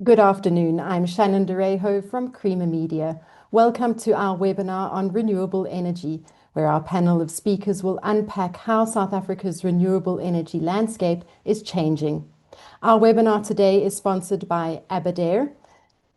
Good afternoon. I'm Shannon Derejo from Creamer Media. Welcome to our webinar on renewable energy, where our panel of speakers will unpack how South Africa's renewable energy landscape is changing. Our webinar today is sponsored by Aberdare,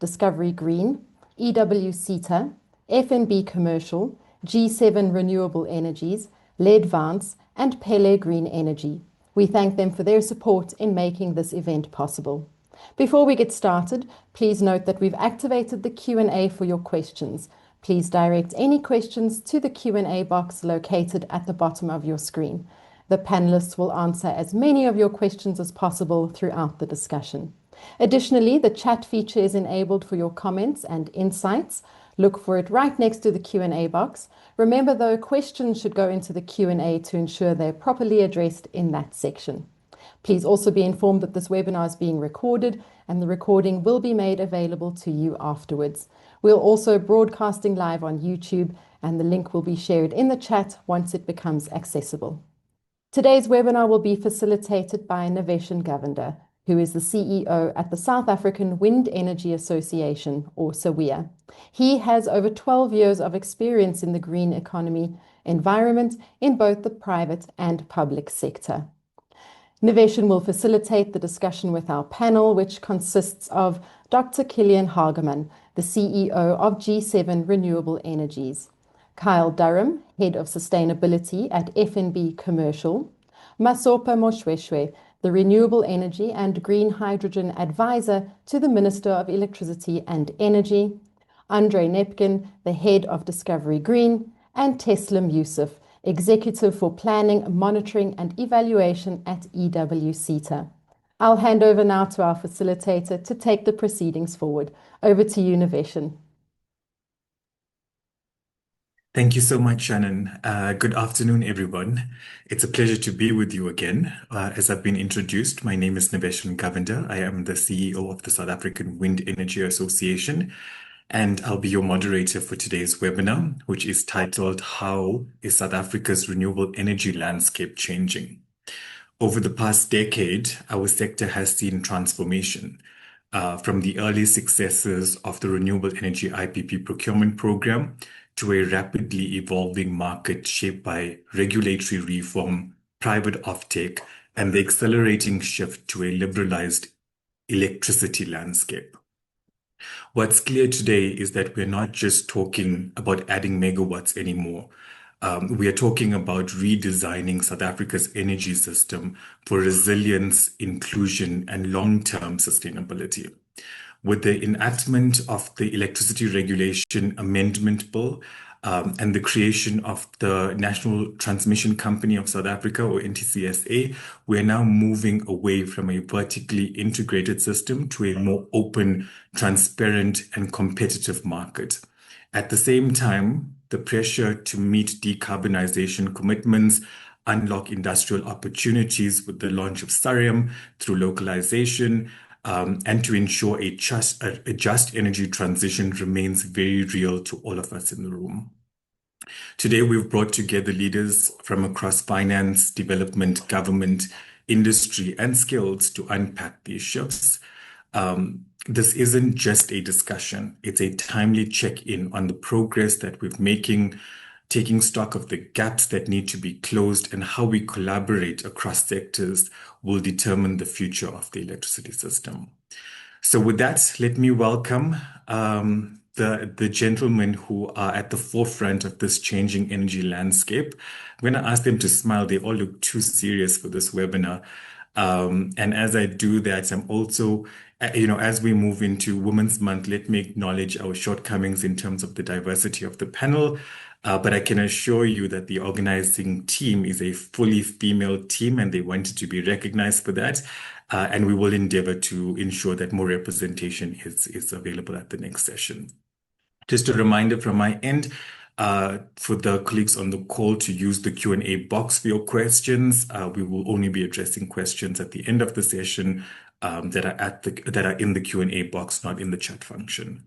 Discovery Green, EW CETA, FNB Commercial, G7 Renewable Energies, Leadvance, and Pele Green Energy. We thank them for their support in making this event possible. Before we get started, please note that we've activated the Q&A for your questions. Please direct any questions to the Q&A box located at the bottom of your screen. The panelists will answer as many of your questions as possible throughout the discussion. Additionally, the chat feature is enabled for your comments and insights. Look for it right next to the Q&A box. Remember, though, questions should go into the Q&A to ensure they're properly addressed in that section. Please also be informed that this webinar is being recorded and the recording will be made available to you afterwards. We'll also broadcasting live on YouTube and the link will be shared in the chat once it becomes accessible. Today's webinar will be facilitated by Niveshan Govender, who is the CEO at the South African Wind Energy Association, or SAWIA. He has over 12 years of experience in the green economy environment in both the private and public sector. Niveshan will facilitate the discussion with our panel, which consists of Dr. Kilian Hageman, the CEO of G7 Renewable Energies, Kyle Durham, Head of Sustainability at FNB Commercial, Masopha Moshoeshoe, the Renewable Energy and Green Hydrogen Advisor to the Minister of Electricity and Energy, Andre Nepkin, the Head of Discovery Green, and Teslim Yusuf, Executive for Planning, Monitoring and Evaluation at EW CETA. I'll hand over now to our facilitator to take the proceedings forward. Over to you, Niveshan. Thank you so much, Shannon. Good afternoon, everyone. It's a pleasure to be with you again. As I've been introduced, my name is Niveshan Govender. I am the CEO of the South African Wind Energy Association, and I'll be your moderator for today's webinar, which is titled, How is South Africa's Renewable Energy Landscape Changing? Over the past decade, our sector has seen transformation from the early successes of the Renewable Energy IPP procurement program to a rapidly evolving market shaped by regulatory reform, private offtake, and the accelerating shift to a liberalized electricity landscape. What's clear today is that we're not just talking about adding megawatts anymore. We are talking about redesigning South Africa's energy system for resilience, inclusion, and long-term sustainability. With the enactment of the Electricity Regulation Amendment Bill and the creation of the National Transmission Company of South Africa, or NTCSA, we are now moving away from a vertically integrated system to a more open, transparent, and competitive market. At the same time, the pressure to meet decarbonization commitments, unlock industrial opportunities with the launch of Sarium through localization, and to ensure a just energy transition remains very real to all of us in the room. Today, we've brought together leaders from across finance, development, government, industry, and skills to unpack these shifts. This isn't just a discussion, it's a timely check-in on the progress that we're making, taking stock of the gaps that need to be closed, and how we collaborate across sectors will determine the future of the electricity system. So with that, let me welcome the gentlemen who are at the forefront of this changing energy landscape. I'm going to ask them to smile. They all look too serious for this webinar. And as I do that, I'm also, as we move into Women's Month, let me acknowledge our shortcomings in terms of the diversity of the panel. But I can assure you that the organizing team is a fully female team and they wanted to be recognized for that. And we will endeavor to ensure that more representation is available at the next session. Just a reminder from my end, for the colleagues on the call to use the Q&A box for your questions. We will only be addressing questions at the end of the session that are in the Q&A box, not in the chat function.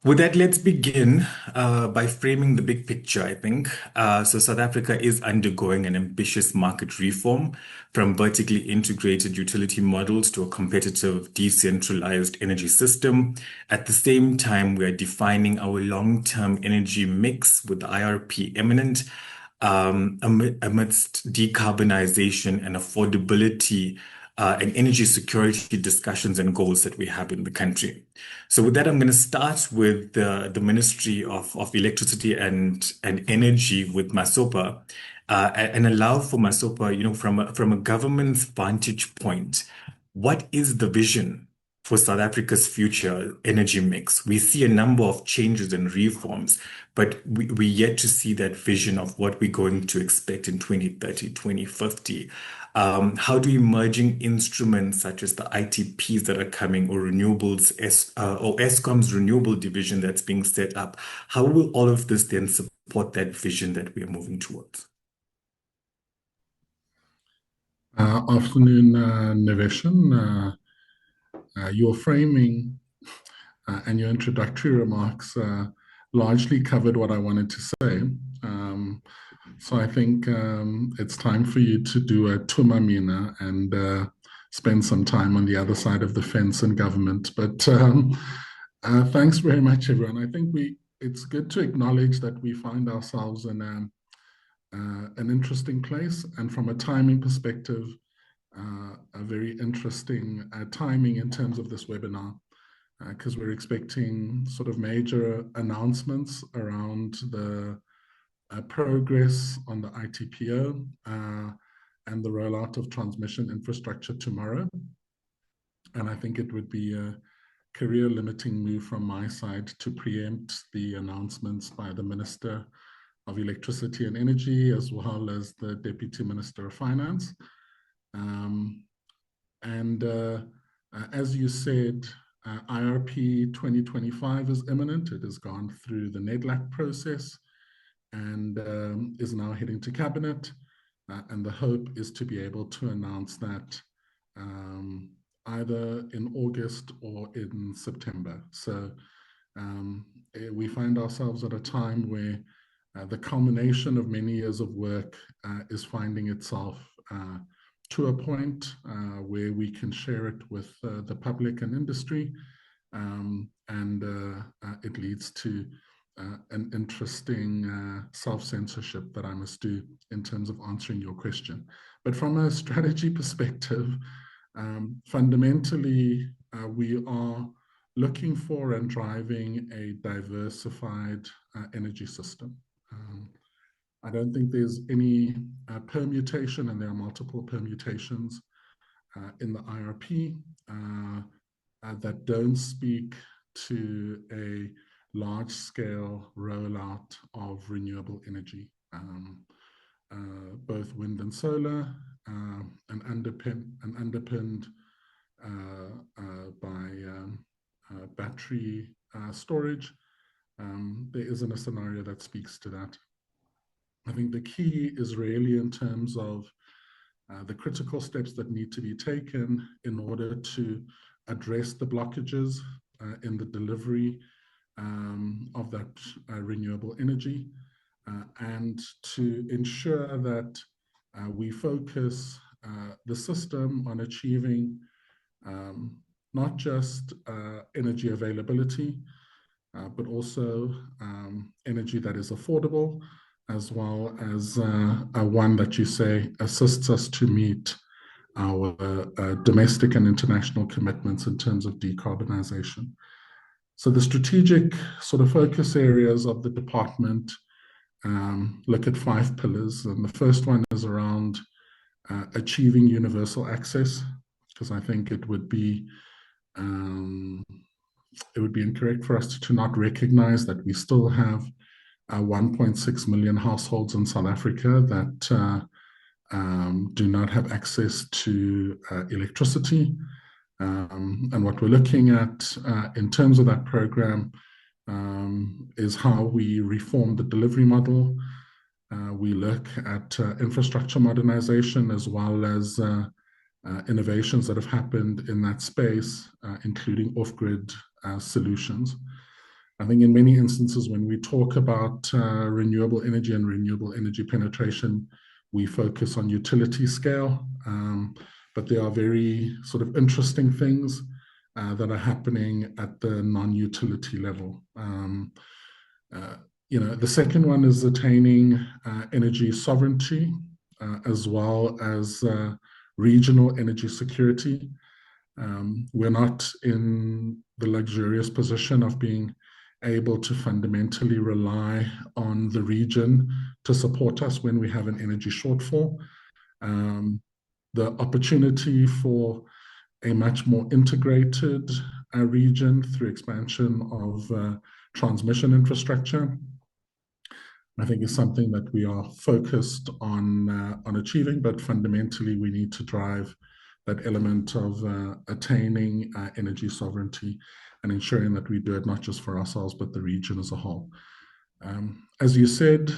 With that, let's begin by framing the big picture, I think. So, South Africa is undergoing an ambitious market reform from vertically integrated utility models to a competitive, decentralized energy system. At the same time, we are defining our long-term energy mix with IRP imminent amidst decarbonization and affordability and energy security discussions and goals that we have in the country. So with that, I'm going to start with the Ministry of Electricity and Energy with Masopha, and allow for Masopha, from a government's vantage point, what is the vision for South Africa's future energy mix? We see a number of changes and reforms, but we yet to see that vision of what we're going to expect in 2030, 2050. How do emerging instruments such as the ITPs that are coming, or or Eskom's renewable division that's being set up, how will all of this then support that vision that we are moving towards? Afternoon, Niveshan. Your framing and your introductory remarks largely covered what I wanted to say. So I think it's time for you to do a tumamina and spend some time on the other side of the fence in government. But thanks very much, everyone. I think it's good to acknowledge that we find ourselves in an interesting place, and from a timing perspective, a very interesting timing in terms of this webinar, because we're expecting sort of major announcements around the progress on the ITPO and the rollout of transmission infrastructure tomorrow. And I think it would be a career-limiting move from my side to preempt the announcements by the Minister of Electricity and Energy, as well as the Deputy Minister of Finance. As you said, IRP 2025 is imminent. It has gone through the NEDLAC process and is now heading to cabinet. And the hope is to be able to announce that either in August or in September. So we find ourselves at a time where the culmination of many years of work is finding itself to a point where we can share it with the public and industry, and it leads to an interesting self-censorship that I must do in terms of answering your question. But from a strategy perspective, fundamentally, we are looking for and driving a diversified energy system. I don't think there's any permutation, and there are multiple permutations in the IRP that don't speak to a large-scale rollout of renewable energy, both wind and solar, and underpinned by battery storage. There isn't a scenario that speaks to that. I think the key is really in terms of the critical steps that need to be taken in order to address the blockages in the delivery of that renewable energy, and to ensure that we focus the system on achieving not just energy availability, but also energy that is affordable, as well as one that you say assists us to meet our domestic and international commitments in terms of decarbonization. So the strategic sort of focus areas of the department look at 5 pillars. And the first one is around achieving universal access, because I think it would be incorrect for us to not recognize that we still have 1.6 million households in South Africa that do not have access to electricity. And what we're looking at in terms of that program is how we reform the delivery model. We look at infrastructure modernization, as well as innovations that have happened in that space, including off-grid solutions. I think in many instances, when we talk about renewable energy and renewable energy penetration, we focus on utility scale, but there are very sort of interesting things that are happening at the non-utility level. The second one is attaining energy sovereignty, as well as regional energy security. We're not in the luxurious position of being able to fundamentally rely on the region to support us when we have an energy shortfall. The opportunity for a much more integrated region through expansion of transmission infrastructure, I think, is something that we are focused on achieving, but fundamentally we need to drive that element of attaining energy sovereignty and ensuring that we do it not just for ourselves, but the region as a whole. As you said,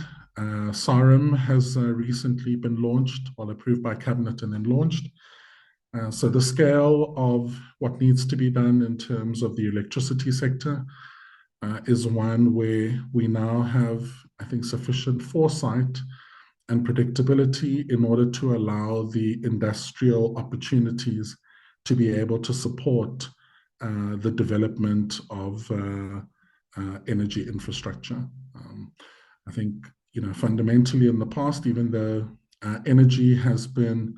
SAREM has recently been launched, well, approved by Cabinet and then launched. So the scale of what needs to be done in terms of the electricity sector is one where we now have, I think, sufficient foresight and predictability in order to allow the industrial opportunities to be able to support the development of energy infrastructure. I think, fundamentally in the past, even though energy has been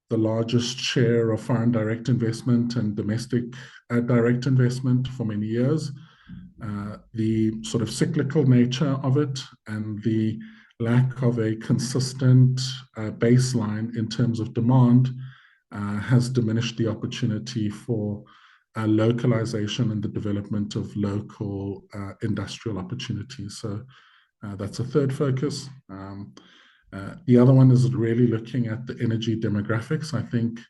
the largest share of foreign direct investment and domestic direct investment for many years, the sort of cyclical nature of it and the lack of a consistent baseline in terms of demand has diminished the opportunity for localization and the development of local industrial opportunities. So that's a third focus. The other one is really looking at the energy demographics. I think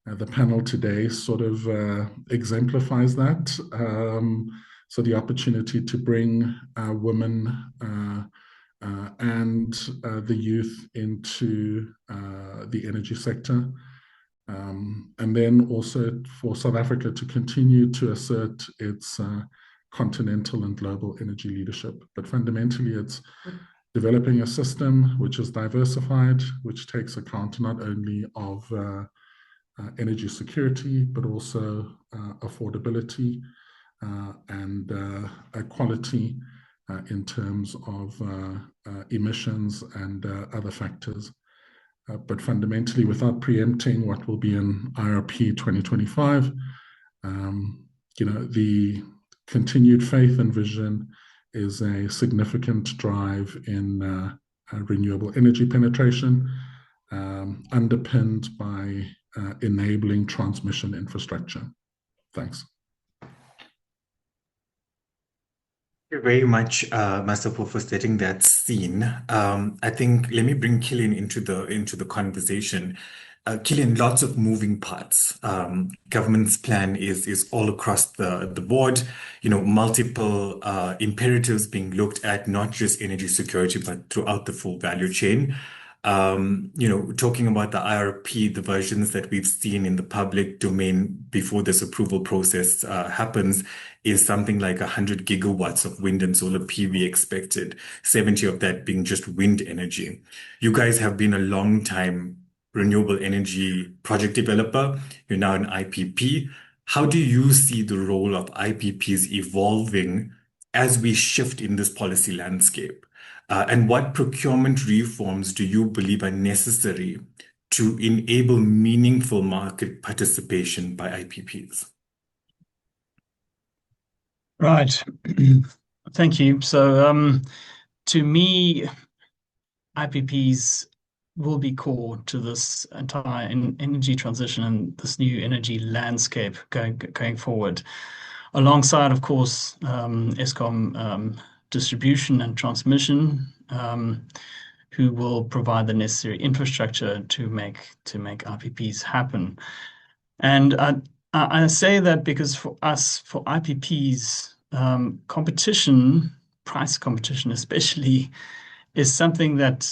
the panel today sort of exemplifies that. So the opportunity to bring women and the youth into the energy sector. And then also for South Africa to continue to assert its continental and global energy leadership. But fundamentally, it's developing a system which is diversified, which takes account not only of energy security, but also affordability and quality in terms of emissions and other factors. But fundamentally, without preempting what will be in IRP 2025, the continued faith and vision is a significant drive in renewable energy penetration, underpinned by enabling transmission infrastructure. Thanks. Thank you very much, Masopha, for setting that scene. I think let me bring Killian into the conversation. Killian, lots of moving parts. Government's plan is all across the board. Multiple imperatives being looked at, not just energy security, but throughout the full value chain. Talking about the IRP, the versions that we've seen in the public domain before this approval process happens is something like 100 gigawatts of wind and solar PV expected, 70 of that being just wind energy. You guys have been a long time renewable energy project developer. You're now an IPP. How do you see the role of IPPs evolving as we shift in this policy landscape? And what procurement reforms do you believe are necessary to enable meaningful market participation by IPPs? Right. Thank you. So to me, IPPs will be core to this entire energy transition and this new energy landscape going forward, alongside, of course, Eskom distribution and transmission, who will provide the necessary infrastructure to make IPPs happen. And I say that because for us, for IPPs, competition, price competition especially, is something that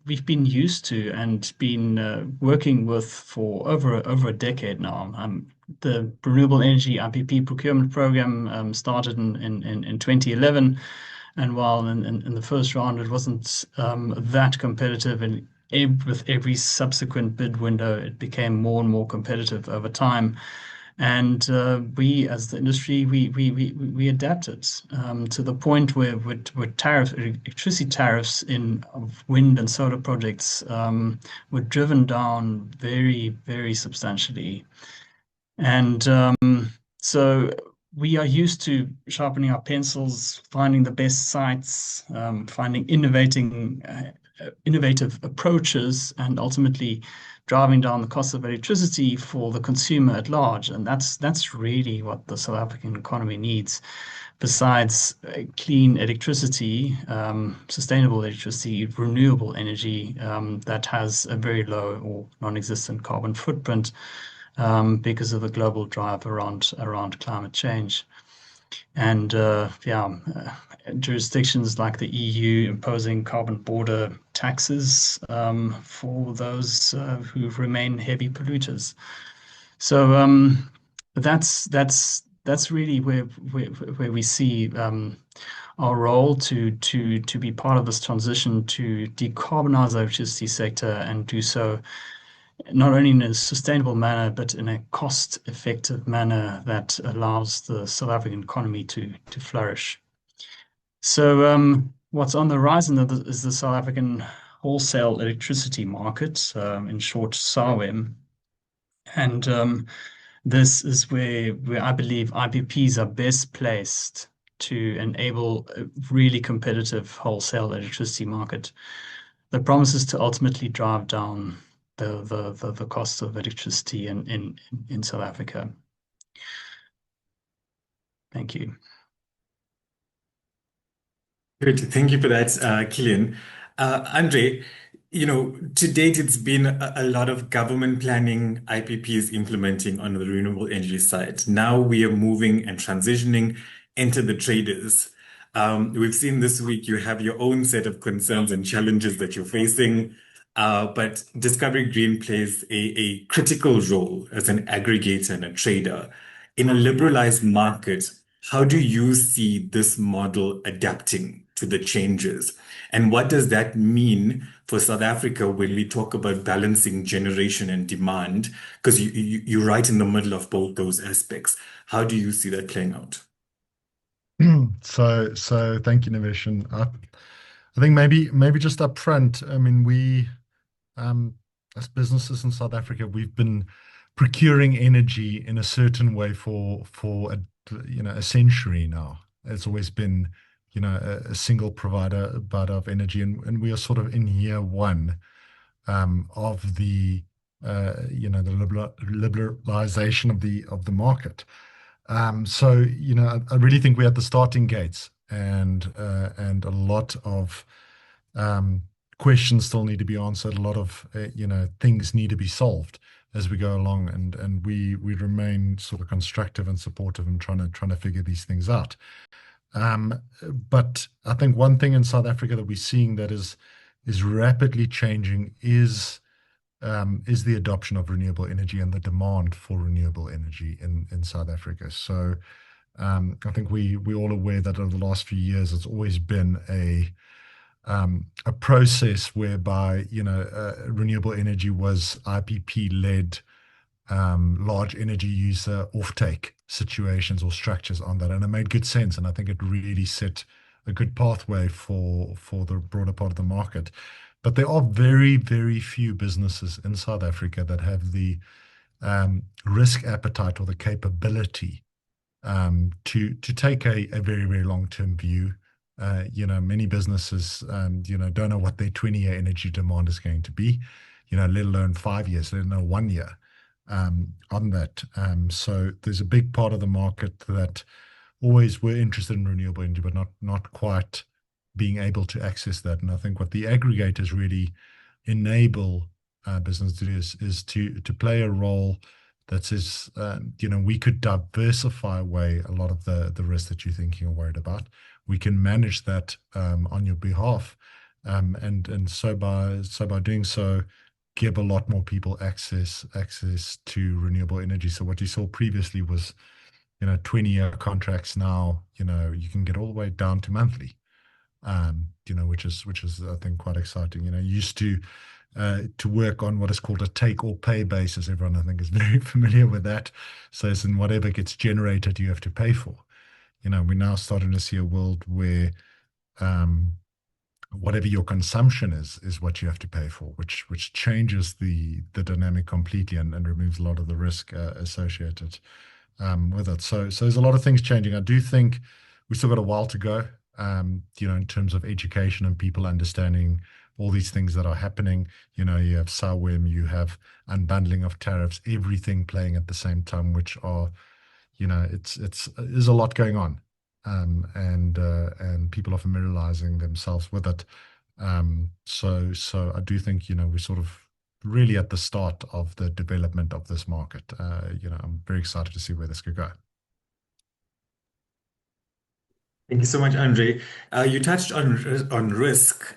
we've been used to and been working with for over a decade now. The Renewable Energy IPP procurement program started in 2011, and while in the first round it wasn't that competitive, and with every subsequent bid window, it became more and more competitive over time. And we, as the industry, we adapted to the point where with electricity tariffs in of wind and solar projects were driven down very substantially. And so we are used to sharpening our pencils, finding the best sites, finding innovative approaches, and ultimately driving down the cost of electricity for the consumer at large. And that's really what the South African economy needs. Besides clean electricity, sustainable electricity, renewable energy that has a very low or non-existent carbon footprint because of the global drive around climate change. And jurisdictions like the EU imposing carbon border taxes for those who remain heavy polluters. So that's really where we see our role to be part of this transition to decarbonize the electricity sector and do so not only in a sustainable manner, but in a cost-effective manner that allows the South African economy to flourish. So what's on the horizon is the South African wholesale electricity market, in short, SAWEM. And this is where I believe IPPs are best placed to enable a really competitive wholesale electricity market that promises to ultimately drive down the cost of electricity in South Africa. Thank you. Good. Thank you for that, Killian. Andre, to date, it's been a lot of government planning, IPPs implementing on the renewable energy side. Now we are moving and transitioning into the traders. We've seen this week you have your own set of concerns and challenges that you're facing. But Discovery Green plays a critical role as an aggregator and a trader. In a liberalized market, how do you see this model adapting to the changes? And what does that mean for South Africa when we talk about balancing generation and demand? Because you're right in the middle of both those aspects. How do you see that playing out? So thank you, Nivesh. And I think maybe just up front, I mean, we as businesses in South Africa, we've been procuring energy in a certain way for a century now. It's always been a single provider of energy, and we are sort of in year one of the liberalization of the market. So I really think we're at the starting gates, and a lot of questions still need to be answered. A lot of things need to be solved as we go along, and we remain sort of constructive and supportive and trying to figure these things out. But I think one thing in South Africa that we're seeing that is rapidly changing is the adoption of renewable energy and the demand for renewable energy in South Africa. So I think we're all aware that over the last few years, it's always been a process whereby renewable energy was IPP-led, large energy user offtake situations or structures on that, and it made good sense. And I think it really set a good pathway for the broader part of the market. But there are very, very few businesses in South Africa that have the risk appetite or the capability to take a very, very long-term view. Many businesses, don't know what their 20-year energy demand is going to be, let alone 5 years, let alone 1 year on that. So there's a big part of the market that always were interested in renewable energy, but not quite being able to access that. And I think what the aggregators really enable business to do is to play a role that says, we could diversify away a lot of the risk that you're thinking or worried about. We can manage that on your behalf, And so by doing so, give a lot more people access to renewable energy. So what you saw previously was, 20-year contracts. Now, you can get all the way down to monthly, which is I think quite exciting. Used to work on what is called a take or pay basis. Everyone, I think, is very familiar with that. So it's in whatever gets generated, you have to pay for. We're now starting to see a world where whatever your consumption is what you have to pay for, which changes the dynamic completely and removes a lot of the risk associated with it. So there's a lot of things changing. I do think we still got a while to go, in terms of education and people understanding all these things that are happening. You have SAWEM, you have unbundling of tariffs, everything playing at the same time, which are, there's a lot going on, and people are familiarizing themselves with it. So I do think, we're sort of really at the start of the development of this market. I'm very excited to see where this could go. Thank you so much, Andre. You touched on risk.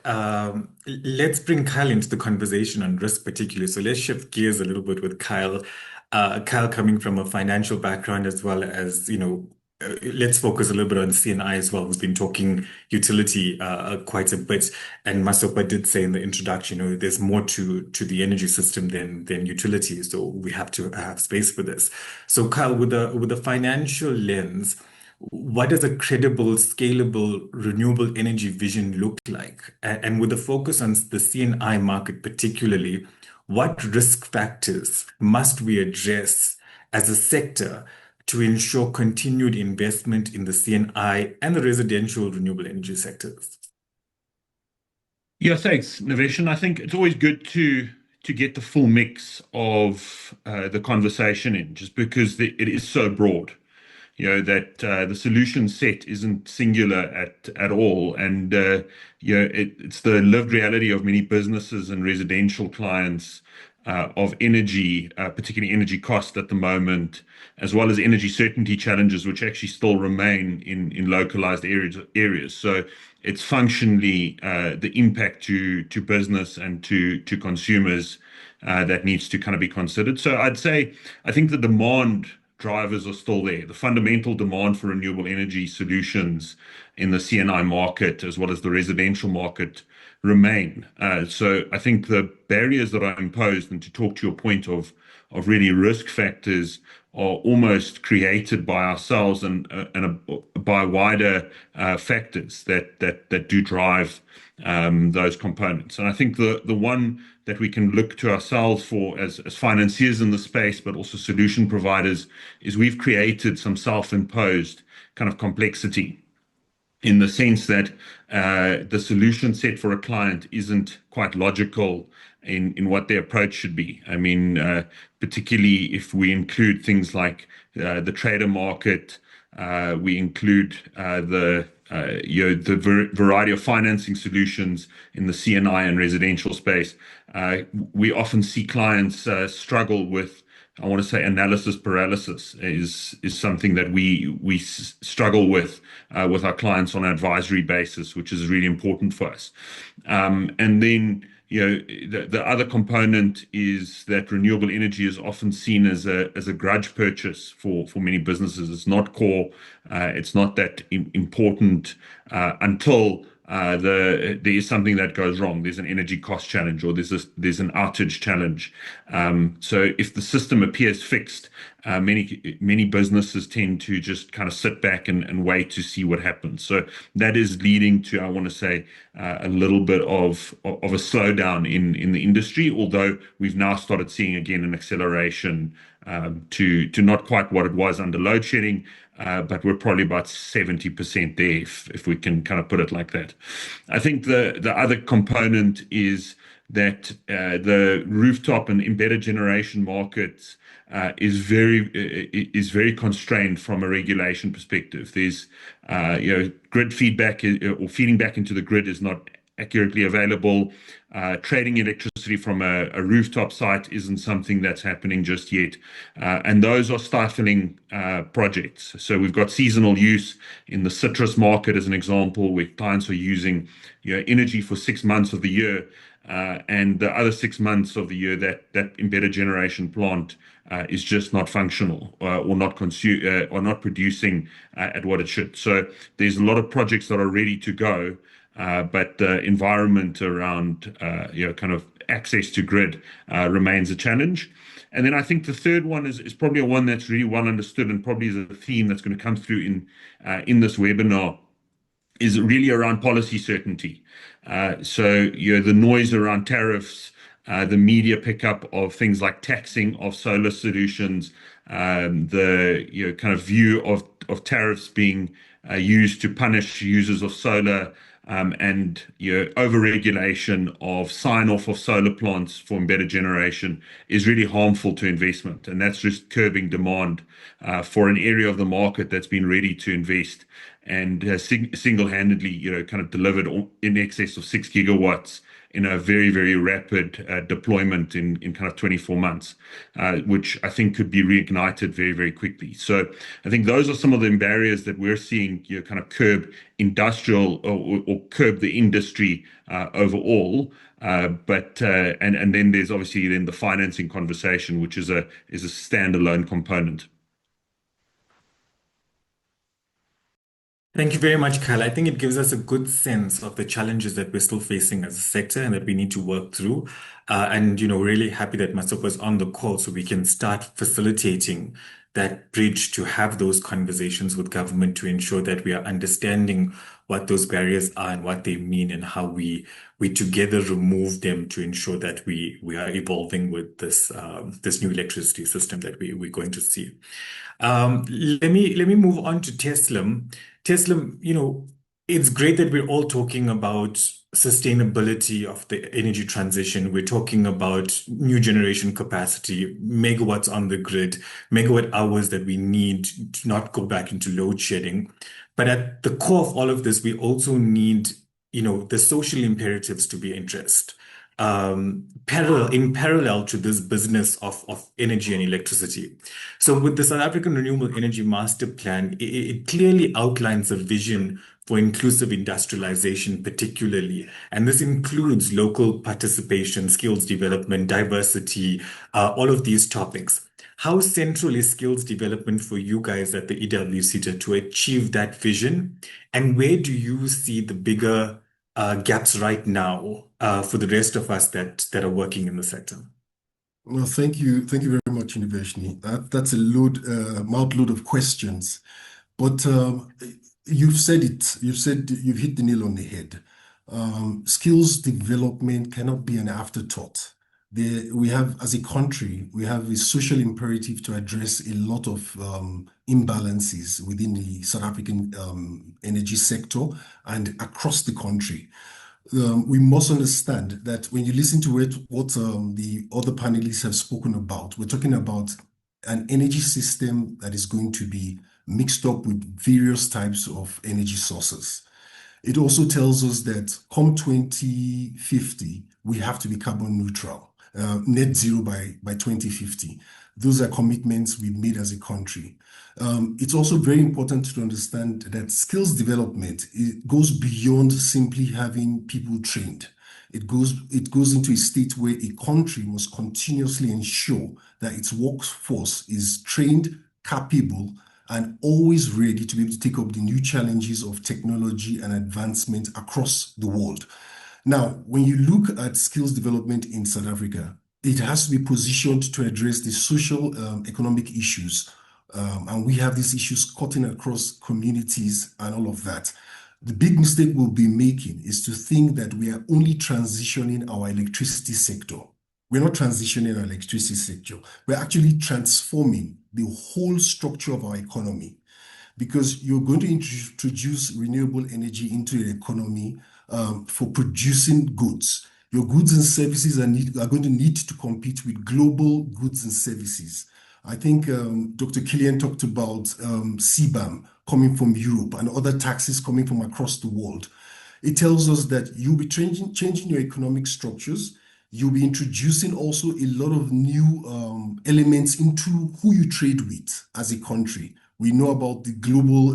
Let's bring Kyle into the conversation on risk particularly. So let's shift gears a little bit with Kyle. Kyle coming from a financial background as well as, let's focus a little bit on CNI as well. We've been talking utility quite a bit, and Masopha did say in the introduction, there's more to the energy system than utility. So we have to have space for this. So Kyle, with the financial lens, what does a credible, scalable, renewable energy vision look like? And with the focus on the CNI market particularly, what risk factors must we address as a sector to ensure continued investment in the CNI and the residential renewable energy sectors? Yeah, thanks, Navesh. And I think it's always good to get the full mix of the conversation in, just because it is so broad. That the solution set isn't singular at all. And, it's the lived reality of many businesses and residential clients of energy, particularly energy cost at the moment, as well as energy certainty challenges, which actually still remain in localized areas. So it's functionally the impact to business and to consumers that needs to kind of be considered. So I'd say, I think the demand drivers are still there. The fundamental demand for renewable energy solutions in the CNI market, as well as the residential market, remain. So I think the barriers that are imposed, and to talk to your point of really risk factors, are almost created by ourselves and by wider factors that do drive those components. And I think the one that we can look to ourselves for as financiers in the space, but also solution providers, is we've created some self-imposed kind of complexity, in the sense that the solution set for a client isn't quite logical in what their approach should be. I mean, particularly if we include things like the trader market, we include the variety of financing solutions in the CNI and residential space. We often see clients struggle with, I want to say, analysis paralysis is something that we struggle with our clients on an advisory basis, which is really important for us. And then, the other component is that renewable energy is often seen as a grudge purchase for many businesses. It's not core. It's not that important until there is something that goes wrong. There's an energy cost challenge, or there's an outage challenge. So if the system appears fixed, many businesses tend to just kind of sit back and wait to see what happens. So that is leading to, I want to say, a little bit of a slowdown in the industry, although we've now started seeing again an acceleration to not quite what it was under load shedding, but we're probably about 70% there, if we can kind of put it like that. I think the other component is that the rooftop and embedded generation markets is very constrained from a regulation perspective. There's grid feedback, or feeding back into the grid, is not accurately available. Trading electricity from a rooftop site isn't something that's happening just yet. And those are stifling projects. So we've got seasonal use in the citrus market as an example, where clients are using energy for 6 months of the year. And the other 6 months of the year, that embedded generation plant is just not functional or not producing at what it should. So there's a lot of projects that are ready to go, but the environment around kind of access to grid remains a challenge. And then I think the third one is probably a one that's really well understood and probably is a theme that's going to come through in this webinar, is really around policy certainty. So the noise around tariffs, the media pickup of things like taxing of solar solutions, the kind of view of tariffs being used to punish users of solar, and over-regulation of sign-off of solar plants for embedded generation is really harmful to investment, and that's just curbing demand for an area of the market that's been ready to invest and has single-handedly, kind of delivered in excess of 6 gigawatts in a very, very rapid deployment in kind of 24 months, which I think could be reignited very, very quickly. So I think those are some of the barriers that we're seeing, kind of curb industrial or curb the industry overall. But then there's obviously then the financing conversation, which is a standalone component. Thank you very much, Kyle. I think it gives us a good sense of the challenges that we're still facing as a sector and that we need to work through. And, really happy that Masopha is on the call so we can start facilitating that bridge to have those conversations with government to ensure that we are understanding what those barriers are and what they mean and how we together remove them to ensure that we are evolving with this new electricity system that we're going to see. Let me move on to Teslim. Teslim, it's great that we're all talking about sustainability of the energy transition. We're talking about new generation capacity, megawatts on the grid, megawatt hours that we need to not go back into load shedding. But at the core of all of this, we also need, the social imperatives to be addressed. In parallel to this business of energy and electricity. So with the South African Renewable Energy Masterplan, it clearly outlines a vision for inclusive industrialization particularly. And this includes local participation, skills development, diversity, all of these topics. How central is skills development for you guys at the EWC to achieve that vision? And where do you see the bigger gaps right now for the rest of us that are working in the sector? Well, thank you very much, Innovation. That's a mouthload of questions, but you've said it. You've hit the nail on the head. Skills development cannot be an afterthought. We have, as a country, we have a social imperative to address a lot of imbalances within the South African energy sector and across the country. We must understand that when you listen to what the other panelists have spoken about, we're talking about an energy system that is going to be mixed up with various types of energy sources. It also tells us that come 2050, we have to be carbon neutral, net zero by 2050. Those are commitments we've made as a country. It's also very important to understand that skills development goes beyond simply having people trained. It goes into a state where a country must continuously ensure that its workforce is trained, capable, and always ready to be able to take up the new challenges of technology and advancement across the world. Now, when you look at skills development in South Africa, it has to be positioned to address the social, economic issues. And we have these issues cutting across communities and all of that. The big mistake we'll be making is to think that we are only transitioning our electricity sector. We're not transitioning our electricity sector. We're actually transforming the whole structure of our economy, because you're going to introduce renewable energy into your economy for producing goods. Your goods and services are going to need to compete with global goods and services. I think Dr. Killian talked about CBAM coming from Europe and other taxes coming from across the world. It tells us that you'll be changing your economic structures. You'll be introducing also a lot of new elements into who you trade with as a country. We know about the global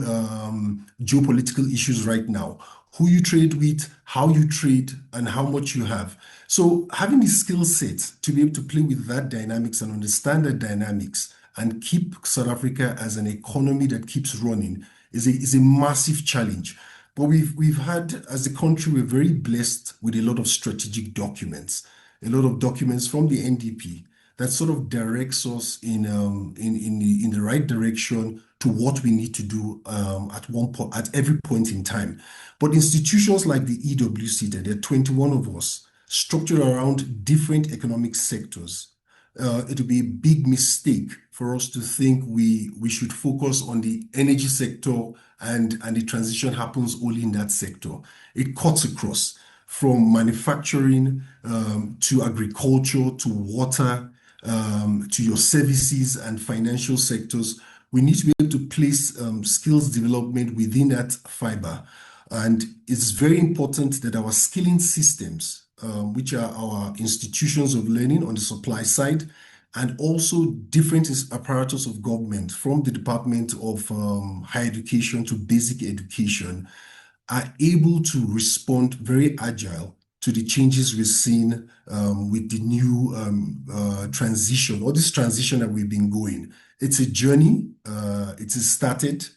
geopolitical issues right now, who you trade with, how you trade, and how much you have. So having the skill set to be able to play with that dynamics and understand that dynamics and keep South Africa as an economy that keeps running is a massive challenge. But we've had, as a country, we're very blessed with a lot of strategic documents, a lot of documents from the NDP that sort of directs us in the right direction to what we need to do at every point in time. But institutions like the EWC, there are 21 of us, structured around different economic sectors. It would be a big mistake for us to think we should focus on the energy sector and the transition happens only in that sector. It cuts across from manufacturing to agriculture to water to your services and financial sectors. We need to be able to place skills development within that fiber. And it's very important that our skilling systems, which are our institutions of learning on the supply side, and also different apparatus of government, from the Department of Higher Education to Basic Education, are able to respond very agile to the changes we're seeing with the new transition, or this transition that we've been going. It's a journey. It has started.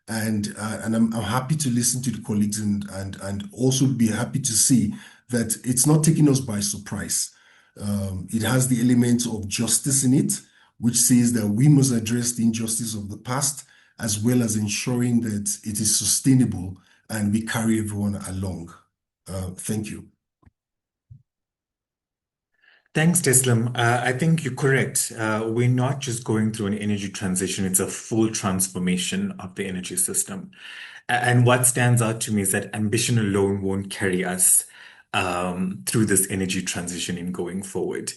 And I'm happy to listen to the colleagues and also be happy to see that it's not taking us by surprise. It has the elements of justice in it, which says that we must address the injustice of the past, as well as ensuring that it is sustainable and we carry everyone along. Thank you. Thanks, Teslim. I think you're correct. We're not just going through an energy transition, it's a full transformation of the energy system. And what stands out to me is that ambition alone won't carry us through this energy transition in going forward.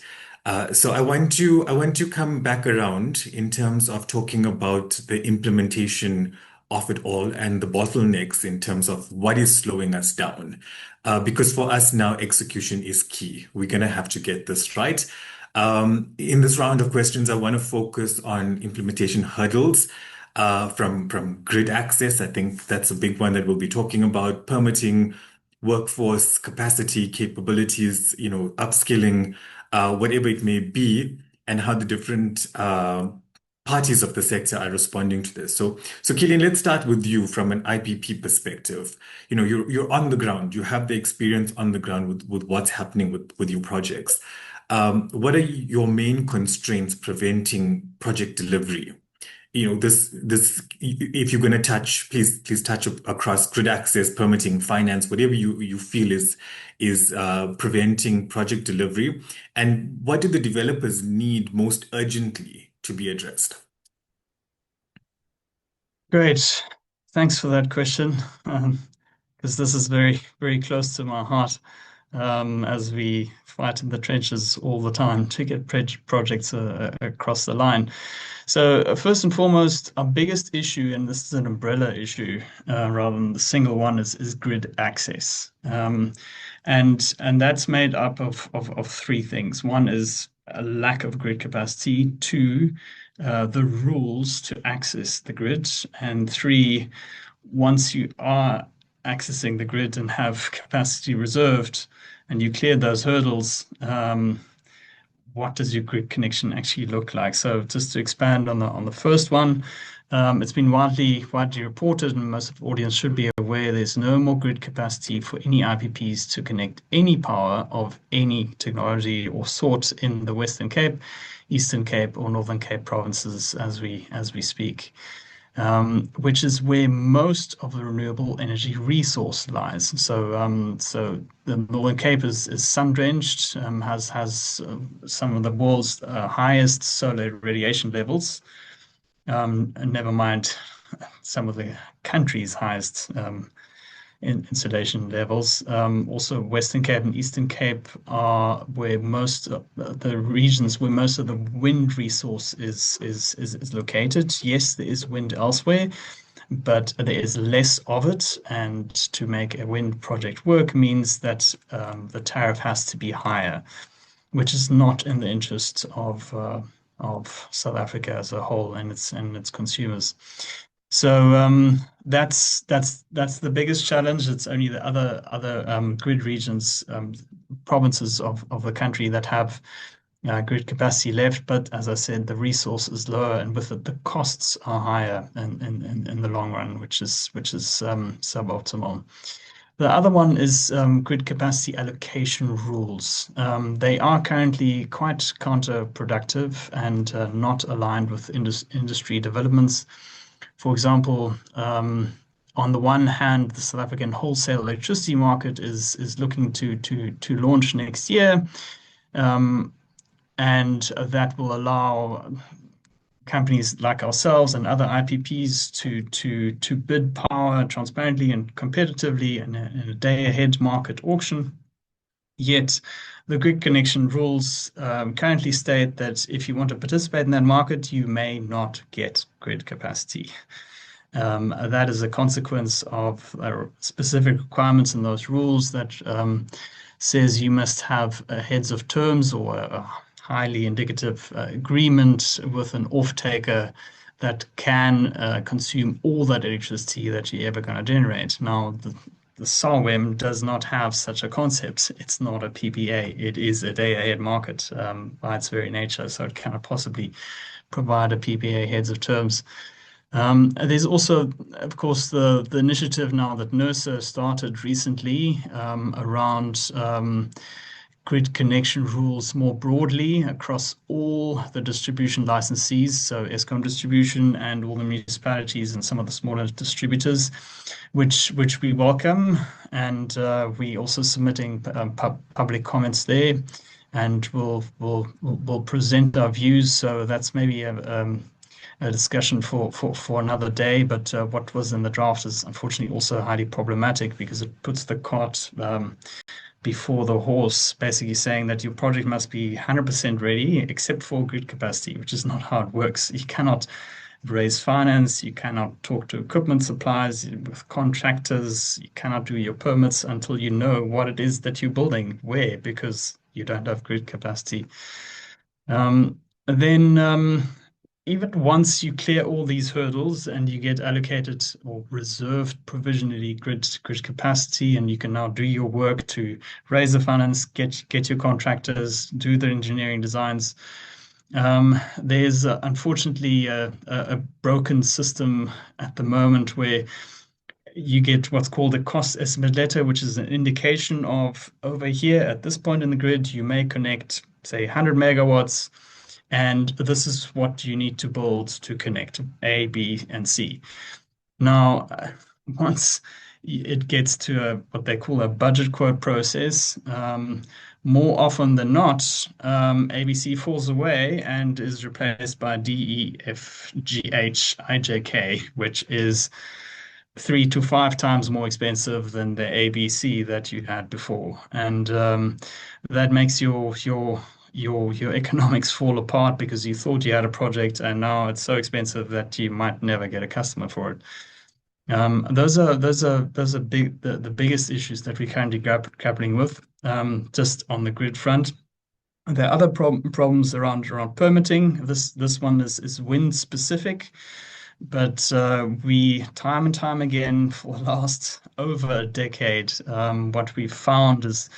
So I want to come back around in terms of talking about the implementation of it all and the bottlenecks in terms of what is slowing us down. Because for us now, execution is key. We're going to have to get this right. In this round of questions, I want to focus on implementation hurdles from grid access. I think that's a big one that we'll be talking about. Permitting, workforce capacity, capabilities, upskilling, whatever it may be, and how the different parties of the sector are responding to this. So Killian, let's start with you from an IPP perspective. You're on the ground. You have the experience on the ground with what's happening with your projects. What are your main constraints preventing project delivery? This if you're going to touch, please touch across grid access, permitting, finance, whatever you feel is preventing project delivery, and what do the developers need most urgently to be addressed? Great. Thanks for that question, because this is very, very close to my heart, as we fight in the trenches all the time to get projects across the line. So first and foremost, our biggest issue, and this is an umbrella issue rather than the single one, is grid access. And that's made up of three things. One is a lack of grid capacity. Two, the rules to access the grid. And three, once you are accessing the grid and have capacity reserved and you clear those hurdles, what does your grid connection actually look like? So just to expand on the first one, it's been widely reported, and most of the audience should be aware, there's no more grid capacity for any IPPs to connect any power of any technology or sort in the Western Cape, Eastern Cape, or Northern Cape provinces as we speak. Which is where most of the renewable energy resource lies. So the Northern Cape is sun-drenched, has some of the world's highest solar radiation levels, and never mind some of the country's highest insolation levels. Also, Western Cape and Eastern Cape are where most of the regions where most of the wind resource is located. Yes, there is wind elsewhere, but there is less of it. And to make a wind project work means that the tariff has to be higher, which is not in the interest of South Africa as a whole and its consumers. So that's the biggest challenge. It's only the other grid regions, provinces of the country that have grid capacity left. But as I said, the resource is lower, and with it, the costs are higher in the long run, which is suboptimal. The other one is grid capacity allocation rules. They are currently quite counterproductive and not aligned with industry developments. For example, on the one hand, the South African wholesale electricity market is looking to launch next year, and that will allow companies like ourselves and other IPPs to bid power transparently and competitively in a day-ahead market auction. Yet the grid connection rules currently state that if you want to participate in that market, you may not get grid capacity. That is a consequence of specific requirements in those rules that says you must have heads of terms or a highly indicative agreement with an off-taker that can consume all that electricity that you're ever going to generate. Now, the SAWEM does not have such a concept. It's not a PPA. It is a day-ahead market by its very nature, so it cannot possibly provide a PPA heads of terms. There's also, of course, the initiative now that NERSA started recently around grid connection rules more broadly across all the distribution licensees, so Eskom distribution and all the municipalities and some of the smaller distributors, which we welcome, and we also submitting public comments there, and we'll present our views. So that's maybe a discussion for another day. But what was in the draft is unfortunately also highly problematic because it puts the cart before the horse, basically saying that your project must be 100% ready except for grid capacity, which is not how it works. You cannot raise finance, you cannot talk to equipment suppliers with contractors, you cannot do your permits until you know what it is that you're building, where, because you don't have grid capacity. Even once you clear all these hurdles and you get allocated or reserved provisionally grid capacity, and you can now do your work to raise the finance, get your contractors, do the engineering designs. There's unfortunately a broken system at the moment where you get what's called a cost estimate letter, which is an indication of over here at this point in the grid, you may connect, say, 100 megawatts. And this is what you need to build to connect A, B, and C. Now, once it gets to what they call a budget quote process, more often than not, ABC falls away and is replaced by D, E, F, G, H, I, J, K, which is 3 to 5 times more expensive than the ABC that you had before. And that makes your economics fall apart because you thought you had a project and now it's so expensive that you might never get a customer for it. Those are the biggest issues that we're currently grappling with, just on the grid front. There are other problems around permitting. This one is wind specific, but we time and time again for the last over a decade, what we've found is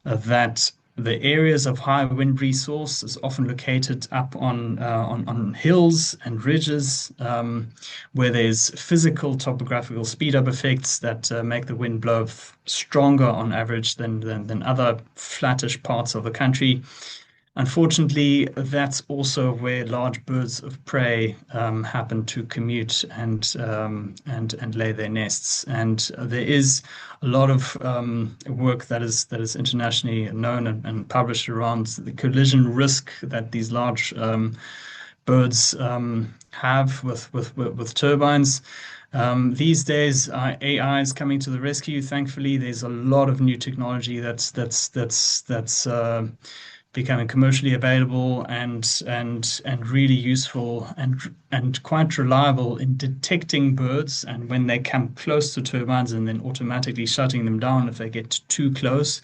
that the areas of high wind resource is often located up on hills and ridges, where there's physical topographical speed-up effects that make the wind blow stronger on average than other flattish parts of the country. Unfortunately, that's also where large birds of prey happen to commute and lay their nests. And there is a lot of work that is internationally known and published around the collision risk that these large birds have with turbines. These days, AI is coming to the rescue. Thankfully, there's a lot of new technology that's becoming commercially available and really useful and quite reliable in detecting birds, and when they come close to turbines, and then automatically shutting them down if they get too close.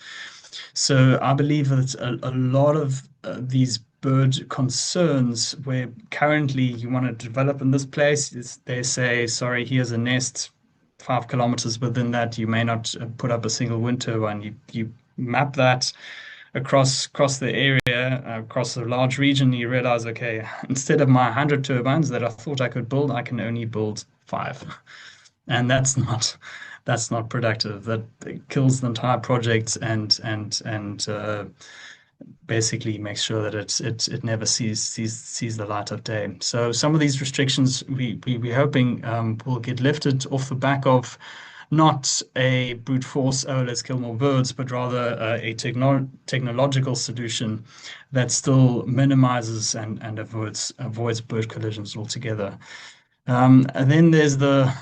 So I believe that a lot of these bird concerns, where currently you want to develop in this place, is they say, sorry, here's a nest 5 kilometers within that. You may not put up a single wind turbine. You map that across the area, across a large region. You realize, okay, instead of my 100 turbines that I thought I could build, I can only build 5, and that's not productive. That kills the entire project and basically makes sure that it never sees the light of day. So some of these restrictions we're hoping will get lifted off the back of not a brute force, oh, let's kill more birds, but rather a technological solution that still minimizes and avoids bird collisions altogether. And then there's the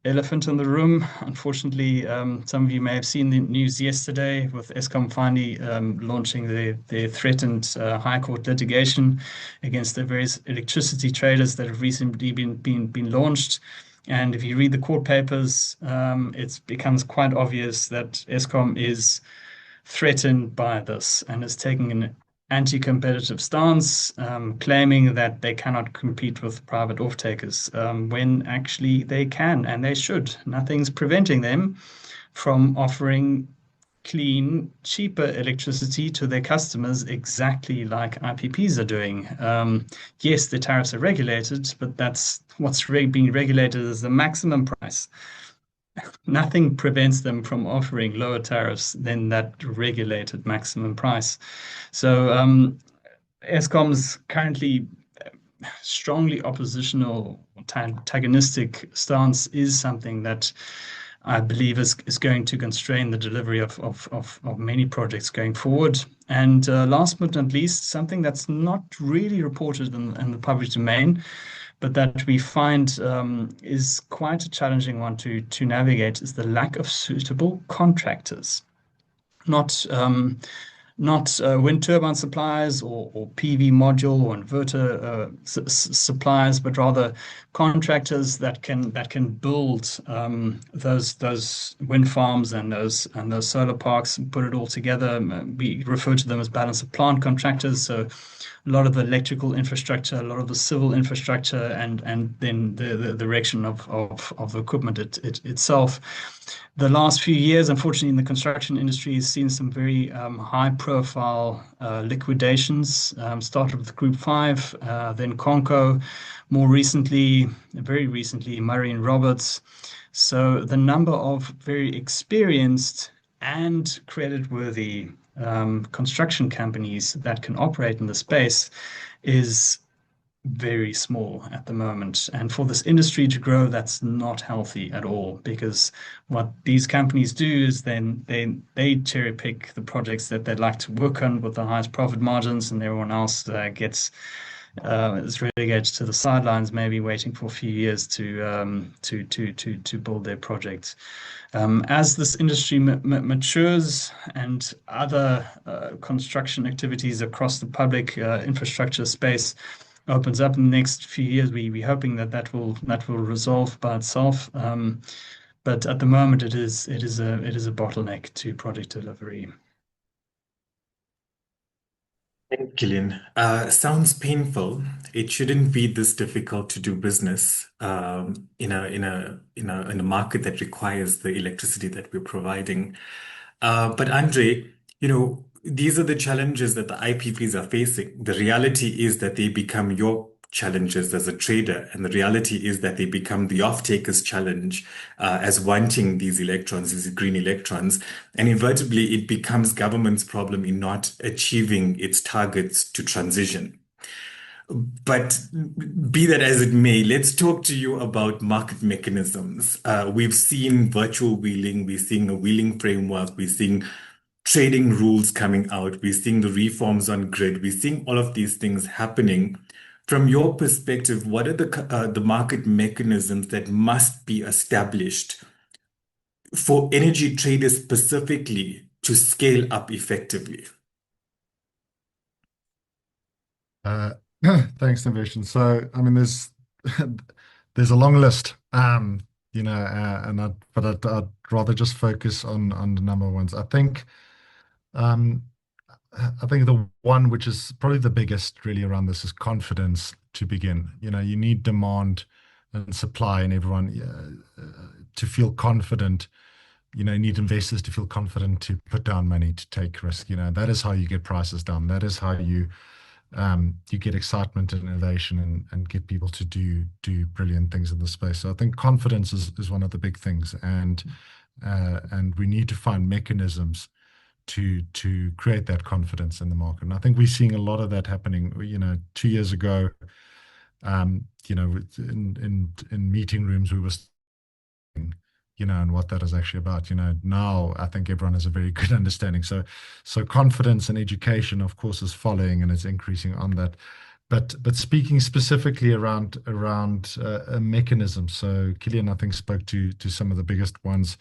elephant in the room. Unfortunately, some of you may have seen the news yesterday with Eskom finally launching their threatened High Court litigation against the various electricity traders that have recently been launched. And if you read the court papers, it becomes quite obvious that Eskom is threatened by this and is taking an anti-competitive stance, claiming that they cannot compete with private off-takers, when actually they can and they should. Nothing's preventing them from offering clean, cheaper electricity to their customers, exactly like IPPs are doing. Yes, the tariffs are regulated, but that's what's being regulated is the maximum price. Nothing prevents them from offering lower tariffs than that regulated maximum price. So Eskom's currently strongly oppositional, antagonistic stance is something that I believe is going to constrain the delivery of many projects going forward. And last but not least, something that's not really reported in the public domain, but that we find is quite a challenging one to navigate, is the lack of suitable contractors. Not wind turbine suppliers or PV module or inverter suppliers, but rather contractors that can build those wind farms and those solar parks and put it all together. We refer to them as balance of plant contractors. So a lot of the electrical infrastructure, a lot of the civil infrastructure, and then the erection of the equipment itself. The last few years, unfortunately, in the construction industry, has seen some very high-profile liquidations. Started with Group 5, then Conco, more recently, very recently, Murray and Roberts. So the number of very experienced and credit-worthy construction companies that can operate in the space is very small at the moment. And for this industry to grow, that's not healthy at all, because what these companies do is then they cherry pick the projects that they'd like to work on with the highest profit margins, and everyone else is relegated to the sidelines, maybe waiting for a few years to build their projects. As this industry matures and other construction activities across the public infrastructure space opens up in the next few years, we're hoping that will resolve by itself. But at the moment, it is a bottleneck to project delivery. Thank you, Gillian. Sounds painful. It shouldn't be this difficult to do business in a market that requires the electricity that we're providing. But Andre, these are the challenges that the IPPs are facing. The reality is that they become your challenges as a trader, and the reality is that they become the off-taker's challenge as wanting these electrons, these green electrons, and inevitably it becomes government's problem in not achieving its targets to transition. But be that as it may, let's talk to you about market mechanisms. We've seen virtual wheeling, we're seeing a wheeling framework, we're seeing trading rules coming out, we're seeing the reforms on grid, we're seeing all of these things happening. From your perspective, what are the market mechanisms that must be established for energy traders specifically to scale up effectively? Uh, Thanks, Innovation. So, I mean, there's there's a long list, but I'd rather just focus on the number ones. Um, I think the one which is probably the biggest really around this is confidence to begin. You need demand and supply and everyone to feel confident. You need investors to feel confident to put down money, to take risk. That is how you get prices down. That is how you get excitement and innovation and get people to do brilliant things in the space. So I think confidence is one of the big things, and we need to find mechanisms to create that confidence in the market. And I think we're seeing a lot of that happening. 2 years ago, in meeting rooms we were and what that is actually about. Now I think everyone has a very good understanding. So confidence and education, of course, is following and it's increasing on that. But speaking specifically around a mechanism. So Killian, I think, spoke to some of the biggest ones.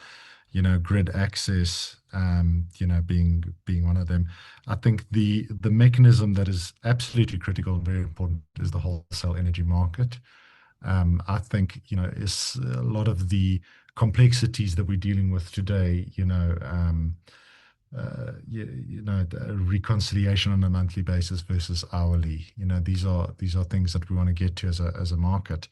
Grid access, being one of them. I think the mechanism that is absolutely critical and very important is the wholesale energy market. I think, is a lot of the complexities that we're dealing with today, the reconciliation on a monthly basis versus hourly. These are things that we want to get to as a market.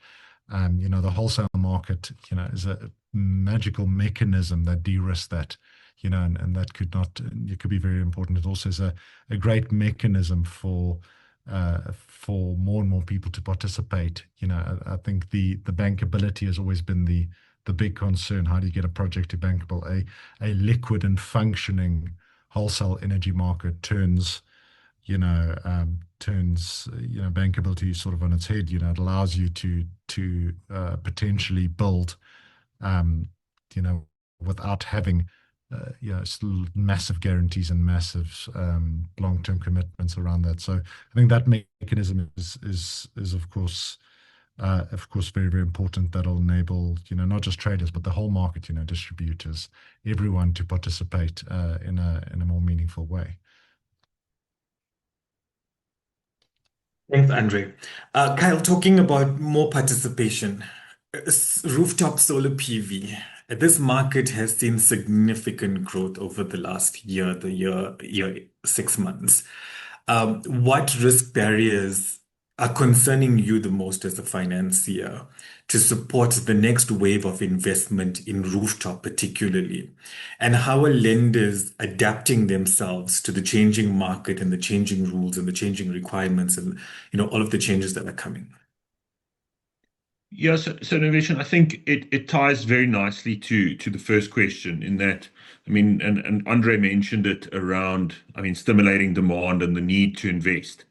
The wholesale market, is a magical mechanism that de-risks that, and that it could be very important. It also is a great mechanism for more and more people to participate. I think the bankability has always been the big concern. How do you get a project to bankable? A liquid and functioning wholesale energy market turns bankability sort of on its head. It allows you to potentially build, without having massive guarantees and massive long-term commitments around that. So I think that mechanism is of course very, very important. That'll enable not just traders but the whole market, distributors, everyone to participate in a more meaningful way. Thanks, Andre. Kyle, talking about more participation, rooftop solar PV. This market has seen significant growth over the last year, 6 months. What risk barriers are concerning you the most as a financier to support the next wave of investment in rooftop particularly? And how are lenders adapting themselves to the changing market and the changing rules and the changing requirements and all of the changes that are coming? Yeah, so innovation, I think it ties very nicely to the first question in that, I mean, and Andre mentioned it around, I mean, stimulating demand and the need to invest.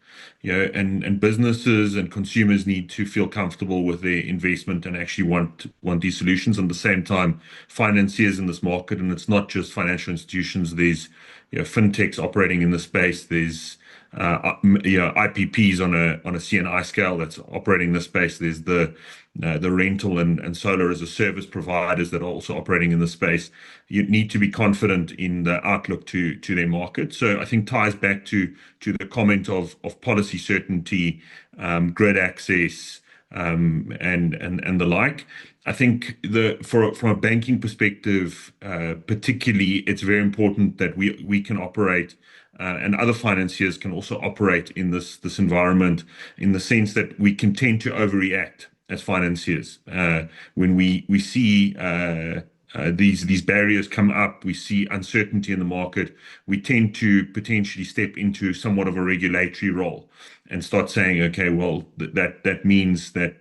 And businesses and consumers need to feel comfortable with their investment and actually want these solutions. At the same time, financiers in this market, and it's not just financial institutions. There's fintechs operating in the space. There's IPPs on a CNI scale that's operating in this space. There's the rental and solar as a service providers that are also operating in the space. You need to be confident in the outlook to their market. So I think ties back to the comment of policy certainty, grid access, and the like. I think from a banking perspective, particularly, it's very important that we can operate. And other financiers can also operate in this environment, in the sense that we can tend to overreact as financiers. When we see these barriers come up, we see uncertainty in the market, we tend to potentially step into somewhat of a regulatory role and start saying, okay, well, that means that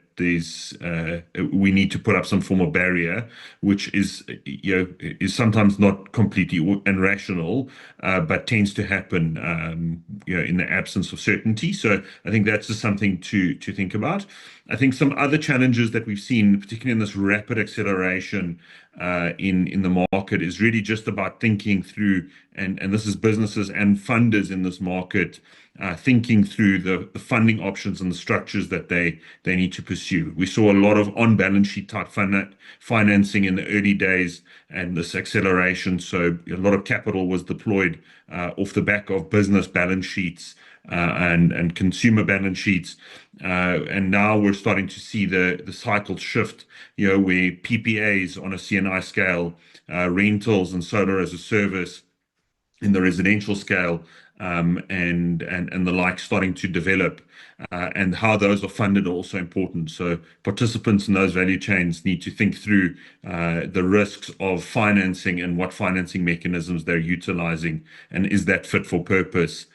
we need to put up some form of barrier, which is sometimes not completely irrational, but tends to happen in the absence of certainty. So I think that's just something to think about. I think some other challenges that we've seen, particularly in this rapid acceleration in the market, is really just about thinking through, and this is businesses and funders in this market, thinking through the funding options and the structures that they need to pursue. We saw a lot of on-balance sheet type financing in the early days and this acceleration. So a lot of capital was deployed off the back of business balance sheets and consumer balance sheets. And now we're starting to see the cycle shift, where PPAs on a CNI scale, rentals and solar as a service in the residential scale, and the like starting to develop, and how those are funded are also important. So participants in those value chains need to think through the risks of financing and what financing mechanisms they're utilizing, and is that fit for purpose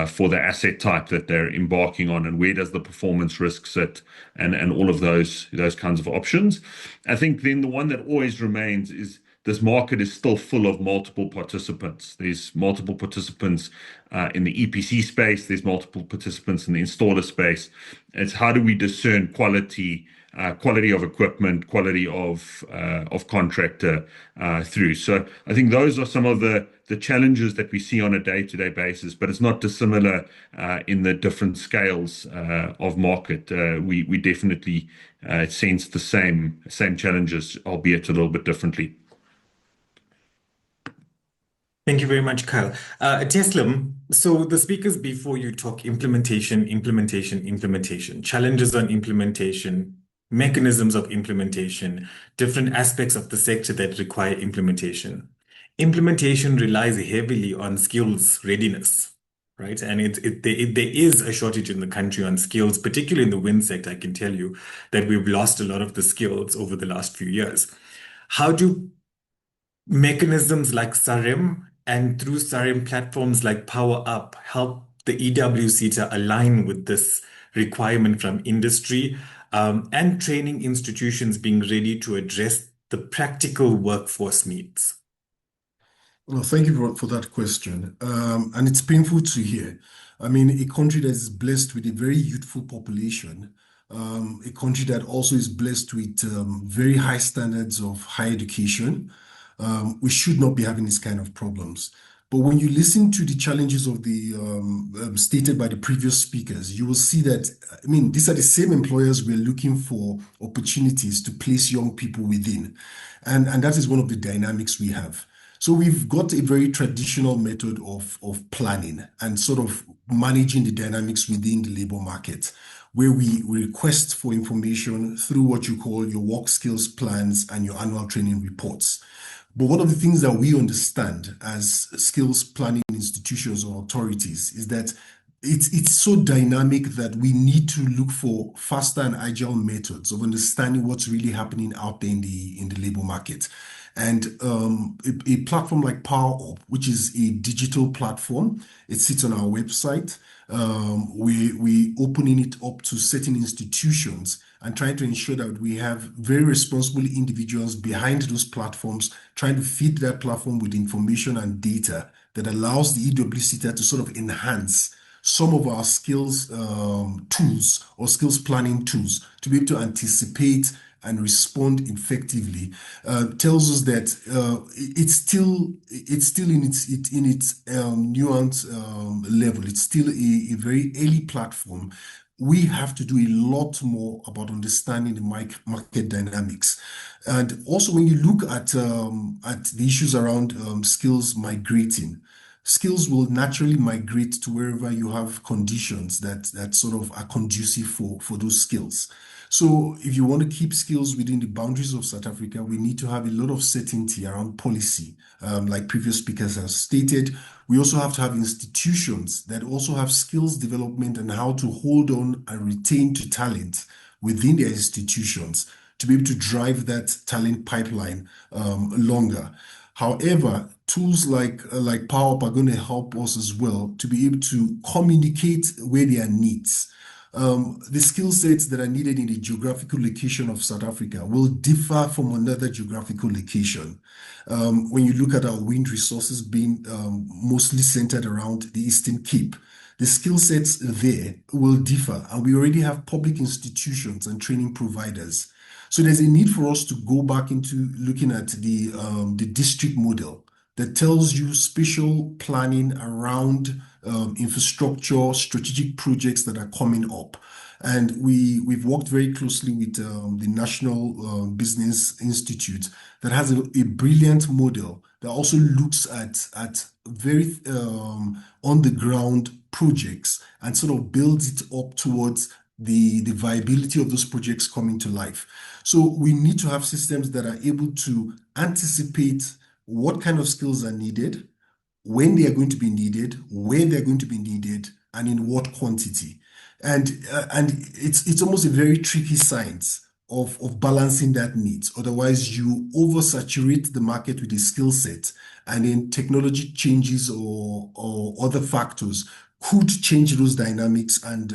for the asset type that they're embarking on, and where does the performance risk sit, and all of those kinds of options. I think then the one that always remains is this market is still full of multiple participants. There's multiple participants in the EPC space. There's multiple participants in the installer space. It's how do we discern quality of equipment, quality of contractor through. So I think those are some of the challenges that we see on a day-to-day basis, but it's not dissimilar in the different scales of market. We definitely sense the same challenges, albeit a little bit differently. Thank you very much, Kyle. Teslim, so the speakers before you talk implementation, challenges on implementation, mechanisms of implementation, different aspects of the sector that require implementation. Implementation relies heavily on skills readiness, right? And there is a shortage in the country on skills, particularly in the wind sector. I can tell you that we've lost a lot of the skills over the last few years. How do mechanisms like SAREM and through SAREM platforms like Power Up help the EWC to align with this requirement from industry, and training institutions being ready to address the practical workforce needs? Well, thank you for that question. And it's painful to hear. I mean, a country that is blessed with a very youthful population, a country that also is blessed with very high standards of higher education, we should not be having this kind of problems. But when you listen to the challenges of the stated by the previous speakers, you will see that, I mean, these are the same employers we're looking for opportunities to place young people within. And that is one of the dynamics we have. So we've got a very traditional method of planning and sort of managing the dynamics within the labor market, where we request for information through what you call your work skills plans and your annual training reports. But one of the things that we understand as skills planning institutions or authorities is that it's so dynamic that we need to look for faster and agile methods of understanding what's really happening out there in the labor market. And a platform like Power Up, which is a digital platform, it sits on our website. We opening it up to certain institutions and trying to ensure that we have very responsible individuals behind those platforms, trying to feed that platform with information and data that allows the EWC to sort of enhance some of our skills tools or skills planning tools to be able to anticipate and respond effectively. Tells us that it's still in its nuance level. It's still a very early platform. We have to do a lot more about understanding the market dynamics. And also when you look at the issues around skills migrating, skills will naturally migrate to wherever you have conditions that sort of are conducive for those skills. So if you want to keep skills within the boundaries of South Africa, we need to have a lot of certainty around policy. Like previous speakers have stated, we also have to have institutions that also have skills development and how to hold on and retain to talent within their institutions to be able to drive that talent pipeline longer. However, tools like Power Up are going to help us as well to be able to communicate where there are needs. The skill sets that are needed in the geographical location of South Africa will differ from another geographical location. When you look at our wind resources being mostly centered around the Eastern Cape, the skill sets there will differ, and we already have public institutions and training providers. So there's a need for us to go back into looking at the district model that tells you spatial planning around infrastructure, strategic projects that are coming up. And we've worked very closely with the National Business Institute that has a brilliant model that also looks at very on the ground projects and sort of builds it up towards the viability of those projects coming to life. So we need to have systems that are able to anticipate what kind of skills are needed, when they are going to be needed, where they're going to be needed, and in what quantity. And it's almost a very tricky science of balancing that needs. Otherwise, you oversaturate the market with a skill set, and then technology changes or other factors could change those dynamics and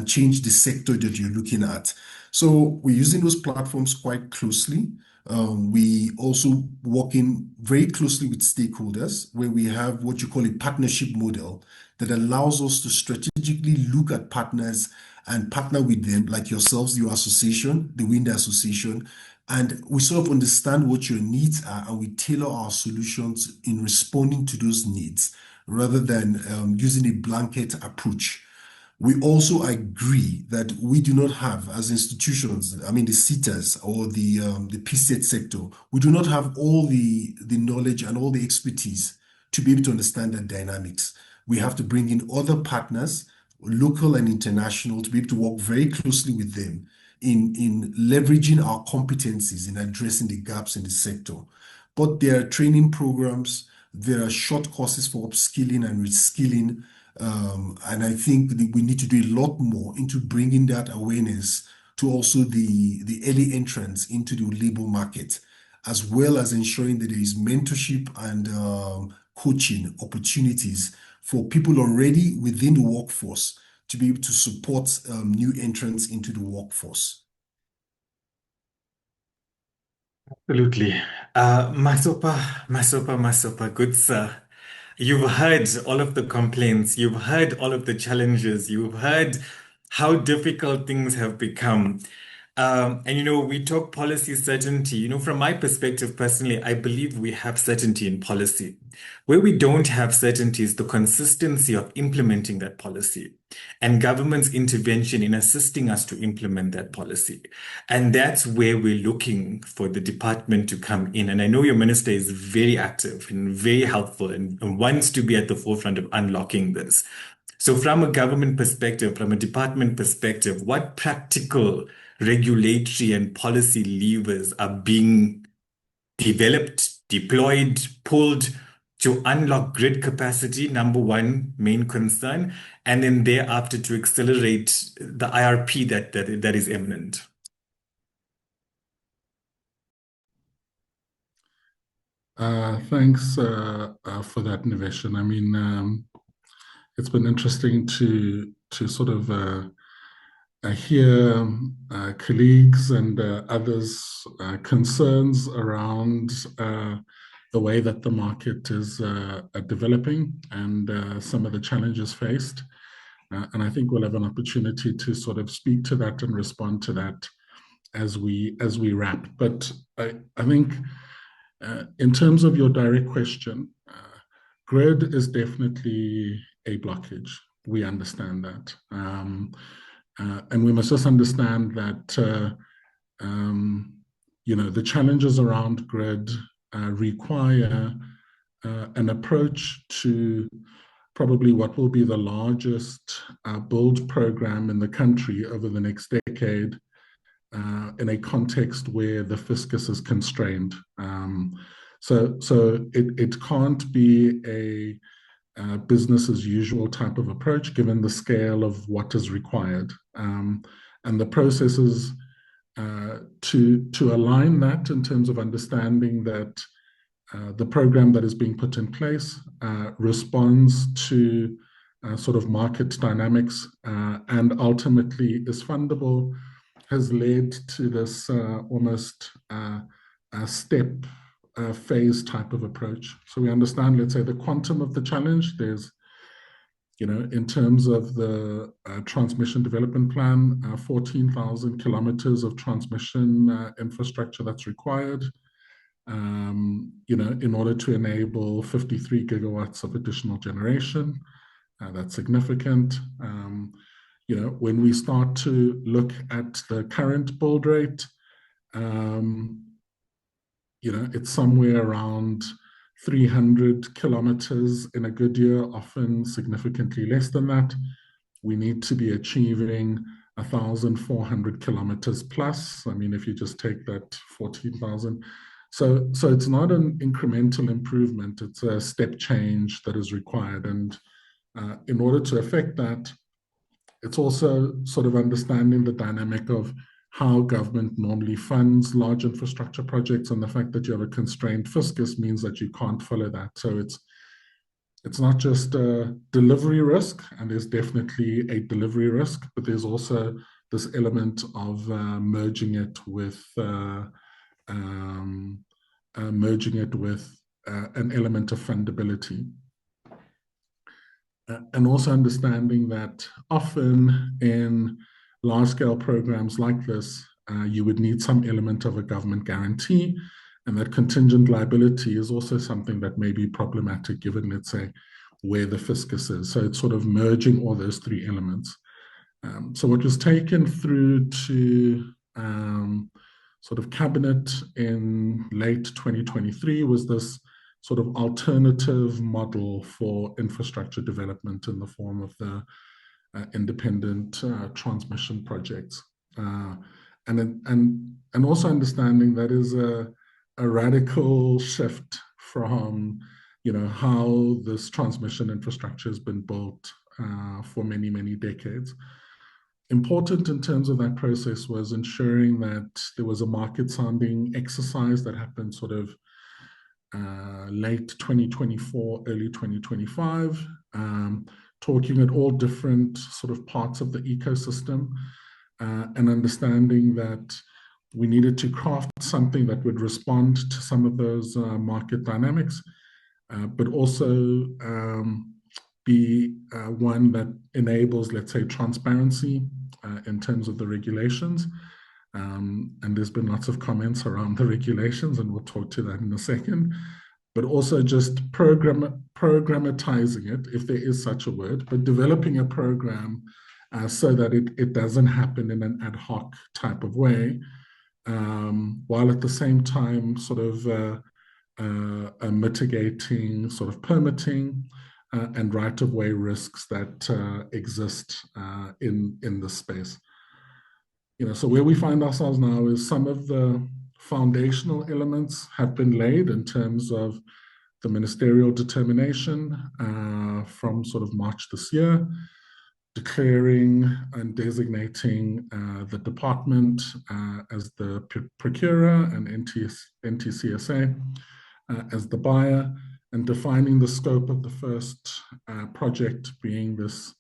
change the sector that you're looking at. So we're using those platforms quite closely. We also working very closely with stakeholders where we have what you call a partnership model that allows us to strategically look at partners and partner with them, like yourselves, your association, the Wind Association, and we sort of understand what your needs are and we tailor our solutions in responding to those needs rather than using a blanket approach. We also agree that we do not have, as institutions, I mean, the SETAs or the PSET sector, we do not have all the knowledge and all the expertise to be able to understand the dynamics. We have to bring in other partners, local and international, to be able to work very closely with them in leveraging our competencies in addressing the gaps in the sector. But there are training programs, there are short courses for upskilling and reskilling. And I think that we need to do a lot more into bringing that awareness to also the early entrants into the labor market, as well as ensuring that there is mentorship and coaching opportunities for people already within the workforce to be able to support new entrants into the workforce. Absolutely. Masopha, good sir. You've heard all of the complaints, you've heard all of the challenges, you've heard how difficult things have become. And we talk policy certainty. From my perspective personally, I believe we have certainty in policy. Where we don't have certainty is the consistency of implementing that policy and government's intervention in assisting us to implement that policy. And that's where we're looking for the department to come in. And I know your minister is very active and very helpful and wants to be at the forefront of unlocking this. So from a government perspective, from a department perspective, what practical regulatory and policy levers are being developed, deployed, pulled to unlock grid capacity, number one main concern, and then thereafter to accelerate the IRP that is imminent? Thanks for that, Niveshan. I mean, it's been interesting to sort of hear colleagues and others' concerns around the way that the market is developing and some of the challenges faced. And I think we'll have an opportunity to sort of speak to that and respond to that as we wrap. But I think in terms of your direct question, grid is definitely a blockage. We understand that. And we must just understand that, the challenges around grid require an approach to probably what will be the largest build program in the country over the next decade in a context where the fiscus is constrained. So it can't be a business as usual type of approach given the scale of what is required. And the processes to align that in terms of understanding that the program that is being put in place responds to sort of market dynamics and ultimately is fundable has led to this almost step phase type of approach. So we understand, let's say, the quantum of the challenge. There's, in terms of the transmission development plan, 14,000 kilometers of transmission infrastructure that's required, in order to enable 53 gigawatts of additional generation. That's significant. when we start to look at the current build rate, it's somewhere around 300 kilometers in a good year, often significantly less than that. We need to be achieving 1,400 kilometers plus. I mean, if you just take that 14,000. So it's not an incremental improvement, it's a step change that is required. And in order to affect that, it's also sort of understanding the dynamic of how government normally funds large infrastructure projects, and the fact that you have a constrained fiscus means that you can't follow that. So it's not just a delivery risk, and there's definitely a delivery risk, but there's also this element of merging it with an element of fundability. And also understanding that often in large-scale programs like this, you would need some element of a government guarantee, and that contingent liability is also something that may be problematic given, let's say, where the fiscus is. So it's sort of merging all those three elements. So what was taken through to sort of cabinet in late 2023 was this sort of alternative model for infrastructure development in the form of the independent transmission projects. And also understanding that is a radical shift from how this transmission infrastructure has been built for many, many decades. Important in terms of that process was ensuring that there was a market sounding exercise that happened sort of late 2024, early 2025, talking at all different sort of parts of the ecosystem, and understanding that we needed to craft something that would respond to some of those market dynamics, but also be one that enables, let's say, transparency in terms of the regulations. And there's been lots of comments around the regulations, and we'll talk to that in a second. But also just programmatizing it, if there is such a word, but developing a program so that it doesn't happen in an ad hoc type of way, while at the same time sort of mitigating sort of permitting and right-of-way risks that exist in this space. So where we find ourselves now is some of the foundational elements have been laid in terms of the ministerial determination from sort of March this year, declaring and designating the department as the procurer and NTCSA as the buyer, and defining the scope of the first project being this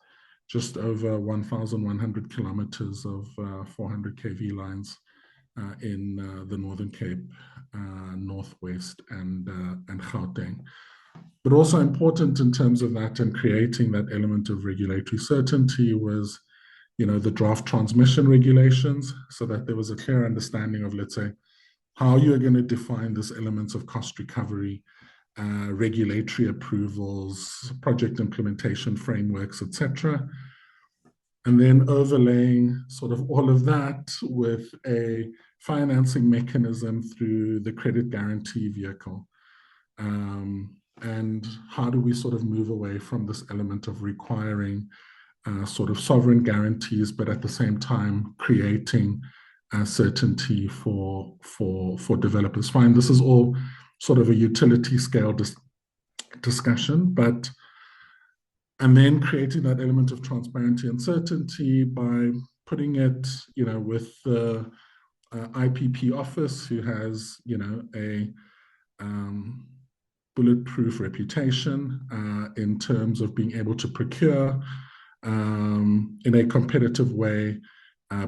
just over 1,100 kilometers of 400 kV lines in the Northern Cape, Northwest, and Gauteng. But also important in terms of that and creating that element of regulatory certainty was, the draft transmission regulations, so that there was a clear understanding of, let's say, how you are going to define these elements of cost recovery, regulatory approvals, project implementation frameworks, etc. And then overlaying sort of all of that with a financing mechanism through the credit guarantee vehicle. And how do we sort of move away from this element of requiring sort of sovereign guarantees, but at the same time creating certainty for developers? Fine, this is all sort of a utility scale discussion, and then creating that element of transparency and certainty by putting it, with the IPP office, who has, a bulletproof reputation in terms of being able to procure in a competitive way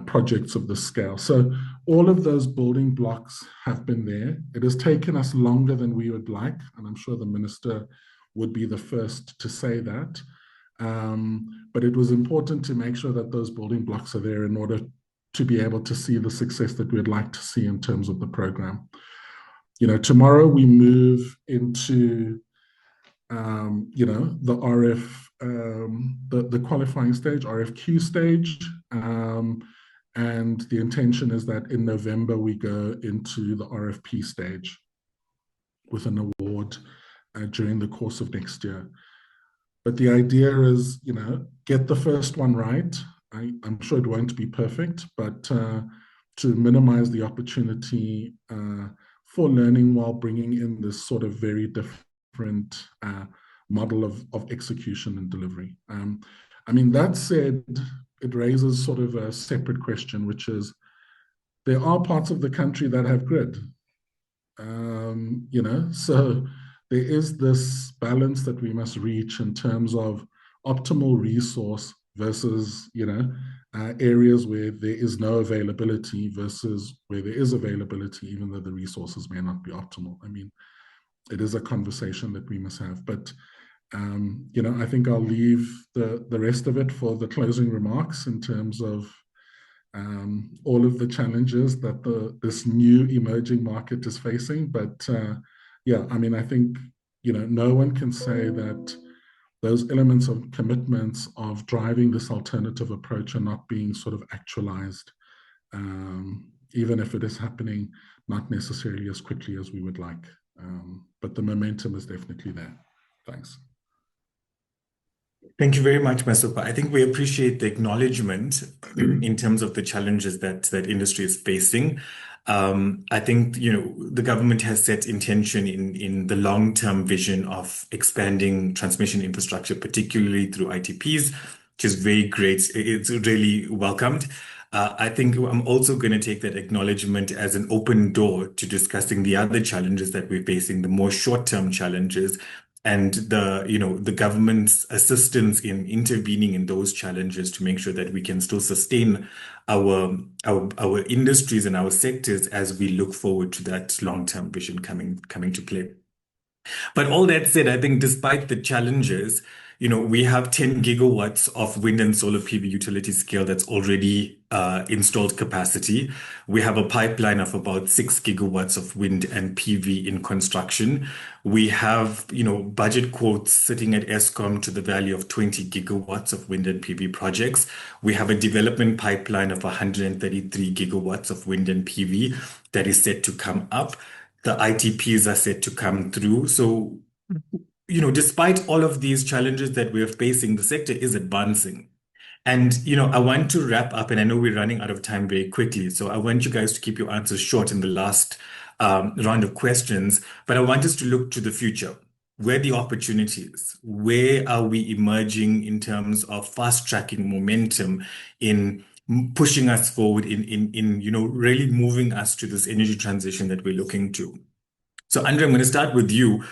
projects of this scale. So all of those building blocks have been there. It has taken us longer than we would like, and I'm sure the minister would be the first to say that. But it was important to make sure that those building blocks are there in order to be able to see the success that we'd like to see in terms of the program. Tomorrow we move into the the qualifying stage, RFQ stage. And the intention is that in November, we go into the RFP stage with an award during the course of next year. But the idea is, get the first one right. I'm sure it won't be perfect, but to minimize the opportunity for learning while bringing in this sort of very different model of execution and delivery. That said, it raises sort of a separate question, which is there are parts of the country that have grid. So there is this balance that we must reach in terms of optimal resource versus, areas where there is no availability versus where there is availability, even though the resources may not be optimal. It is a conversation that we must have. But, I think I'll leave the rest of it for the closing remarks in terms of all of the challenges that this new emerging market is facing. But I think, no one can say that those elements of commitments of driving this alternative approach are not being sort of actualized, even if it is happening not necessarily as quickly as we would like. But the momentum is definitely there. Thanks. Thank you very much, Masopha. I think we appreciate the acknowledgement in terms of the challenges that industry is facing. I think, the government has set intention in the long-term vision of expanding transmission infrastructure, particularly through ITPs, which is very great. It's really welcomed. I think I'm also going to take that acknowledgement as an open door to discussing the other challenges that we're facing, the more short-term challenges, and the government's assistance in intervening in those challenges to make sure that we can still sustain our industries and our sectors as we look forward to that long-term vision coming to play. But all that said, I think despite the challenges, we have 10 gigawatts of wind and solar PV utility scale that's already installed capacity. We have a pipeline of about 6 gigawatts of wind and PV in construction. We have, budget quotes sitting at Eskom to the value of 20 gigawatts of wind and PV projects. We have a development pipeline of 133 gigawatts of wind and PV that is set to come up. The ITPs are set to come through. So, despite all of these challenges that we're facing, the sector is advancing. And, I want to wrap up, and I know we're running out of time very quickly. So I want you guys to keep your answers short in the last round of questions. But I want us to look to the future. Where are the opportunities? Where are we emerging in terms of fast-tracking momentum in pushing us forward in really moving us to this energy transition that we're looking to? So, Andre, I'm going to start with you.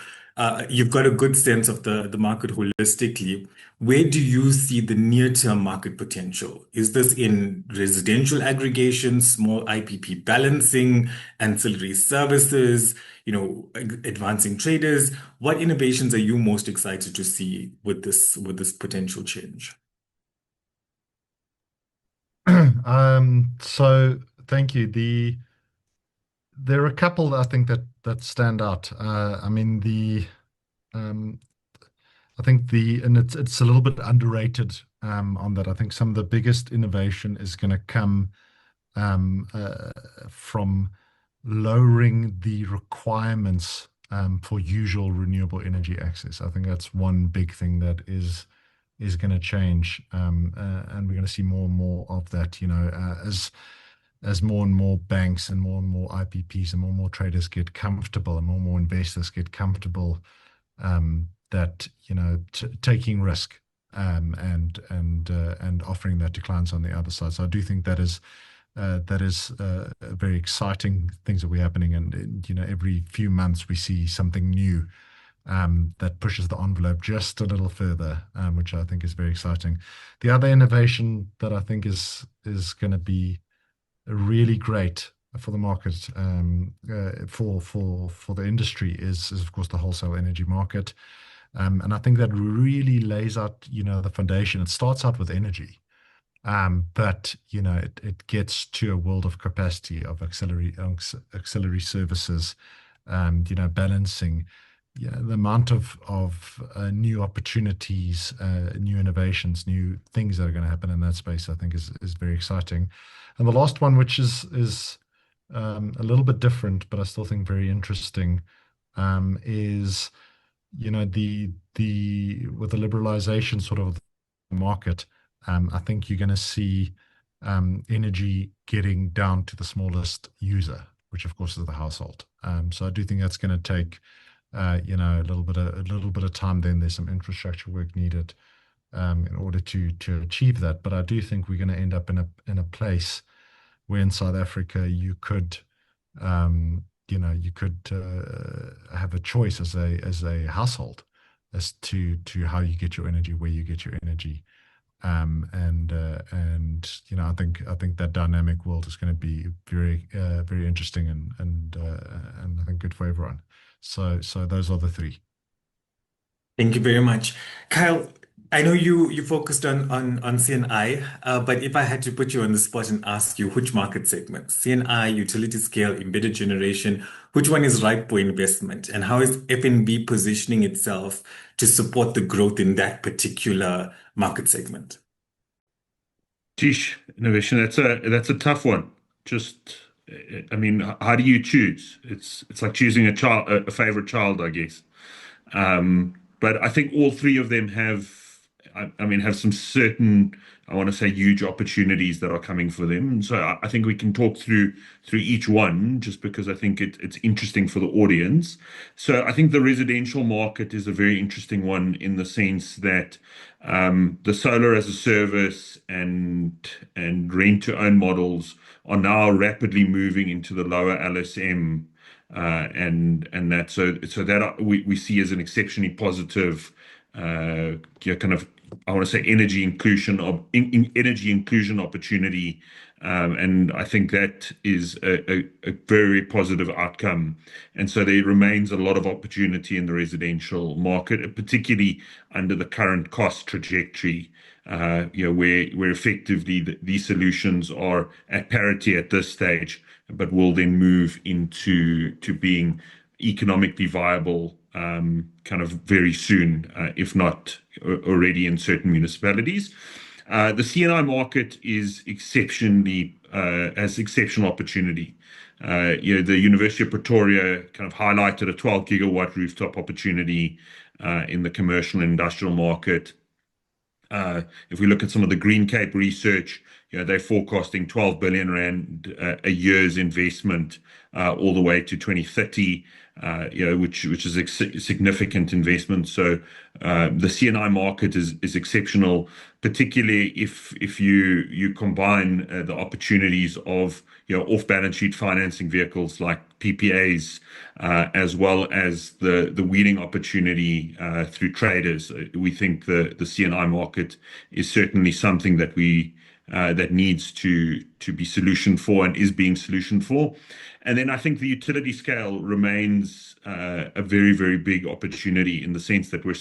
You've got a good sense of the market holistically. Where do you see the near-term market potential? Is this in residential aggregation, small IPP balancing, ancillary services, advancing traders? What innovations are you most excited to see with this potential change? So thank you. There are a couple I think that stand out. I think and it's a little bit underrated on that. I think some of the biggest innovation is going to come from lowering the requirements for usual renewable energy access. I think that's one big thing that is going to change, and we're going to see more and more of that. As more and more banks and more IPPs and more traders get comfortable and more investors get comfortable that taking risk and offering that to clients on the other side. So I do think that is very exciting things that are happening, and every few months we see something new that pushes the envelope just a little further, which I think is very exciting. The other innovation that I think is going to be really great for the market, for the industry is of course the wholesale energy market, and I think that really lays out the foundation. It starts out with energy, but it gets to a world of capacity, of auxiliary services, balancing, the amount of new opportunities, new innovations, new things that are going to happen in that space, I think is very exciting. And the last one, which is a little bit different, but I still think very interesting, is with the liberalization sort of the market, I think you're going to see energy getting down to the smallest user, which of course is the household. So I do think that's going to take a little bit of time. Then there's some infrastructure work needed in order to achieve that. But I do think we're going to end up in a place where in South Africa you could have a choice as a household as to how you get your energy, where you get your energy. And I think that dynamic world is going to be very very interesting and I think good for everyone. So those are the three. Thank you very much. Kyle, I know you focused on CNI, but if I had to put you on the spot and ask you which market segment, CNI, utility scale, embedded generation, which one is ripe for investment, and how is FNB positioning itself to support the growth in that particular market segment? Geesh, innovation, that's a tough one. I mean, how do you choose? It's like choosing a favorite child, I guess. But I think all three of them have some certain, I want to say, huge opportunities that are coming for them. And so I think we can talk through each one just because I think it's interesting for the audience. So I think the residential market is a very interesting one in the sense that the solar as a service and rent to own models are now rapidly moving into the lower LSM. And that so that we see as an exceptionally positive kind of, I want to say, energy inclusion opportunity, and I think that is a very positive outcome. And so there remains a lot of opportunity in the residential market, particularly under the current cost trajectory. Where effectively these solutions are at parity at this stage, but will then move into being economically viable kind of very soon, if not already in certain municipalities. The CNI market is has exceptional opportunity. The University of Pretoria kind of highlighted a 12 gigawatt rooftop opportunity in the commercial and industrial market. If we look at some of the Green Cape research, they're forecasting 12 billion rand a year's investment all the way to 2030, which is a significant investment. So the CNI market is exceptional, particularly if you combine the opportunities of off-balance sheet financing vehicles like PPAs, as well as the wheeling opportunity through traders. We think the CNI market is certainly something that that needs to be solutioned for and is being solutioned for. And then I think the utility scale remains a very, very big opportunity in the sense that we're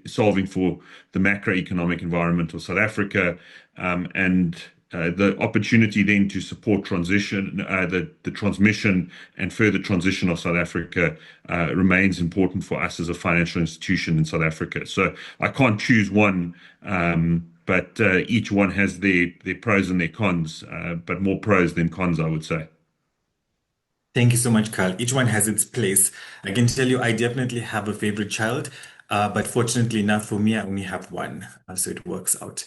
solving for the macroeconomic environment of South Africa, and the opportunity then to support transition, the transmission and further transition of South Africa remains important for us as a financial institution in South Africa. So I can't choose one, but each one has their pros and their cons, but more pros than cons, I would say. Thank you so much, Carl. Each one has its place. I can tell you I definitely have a favorite child, but fortunately enough for me, I only have one, so it works out.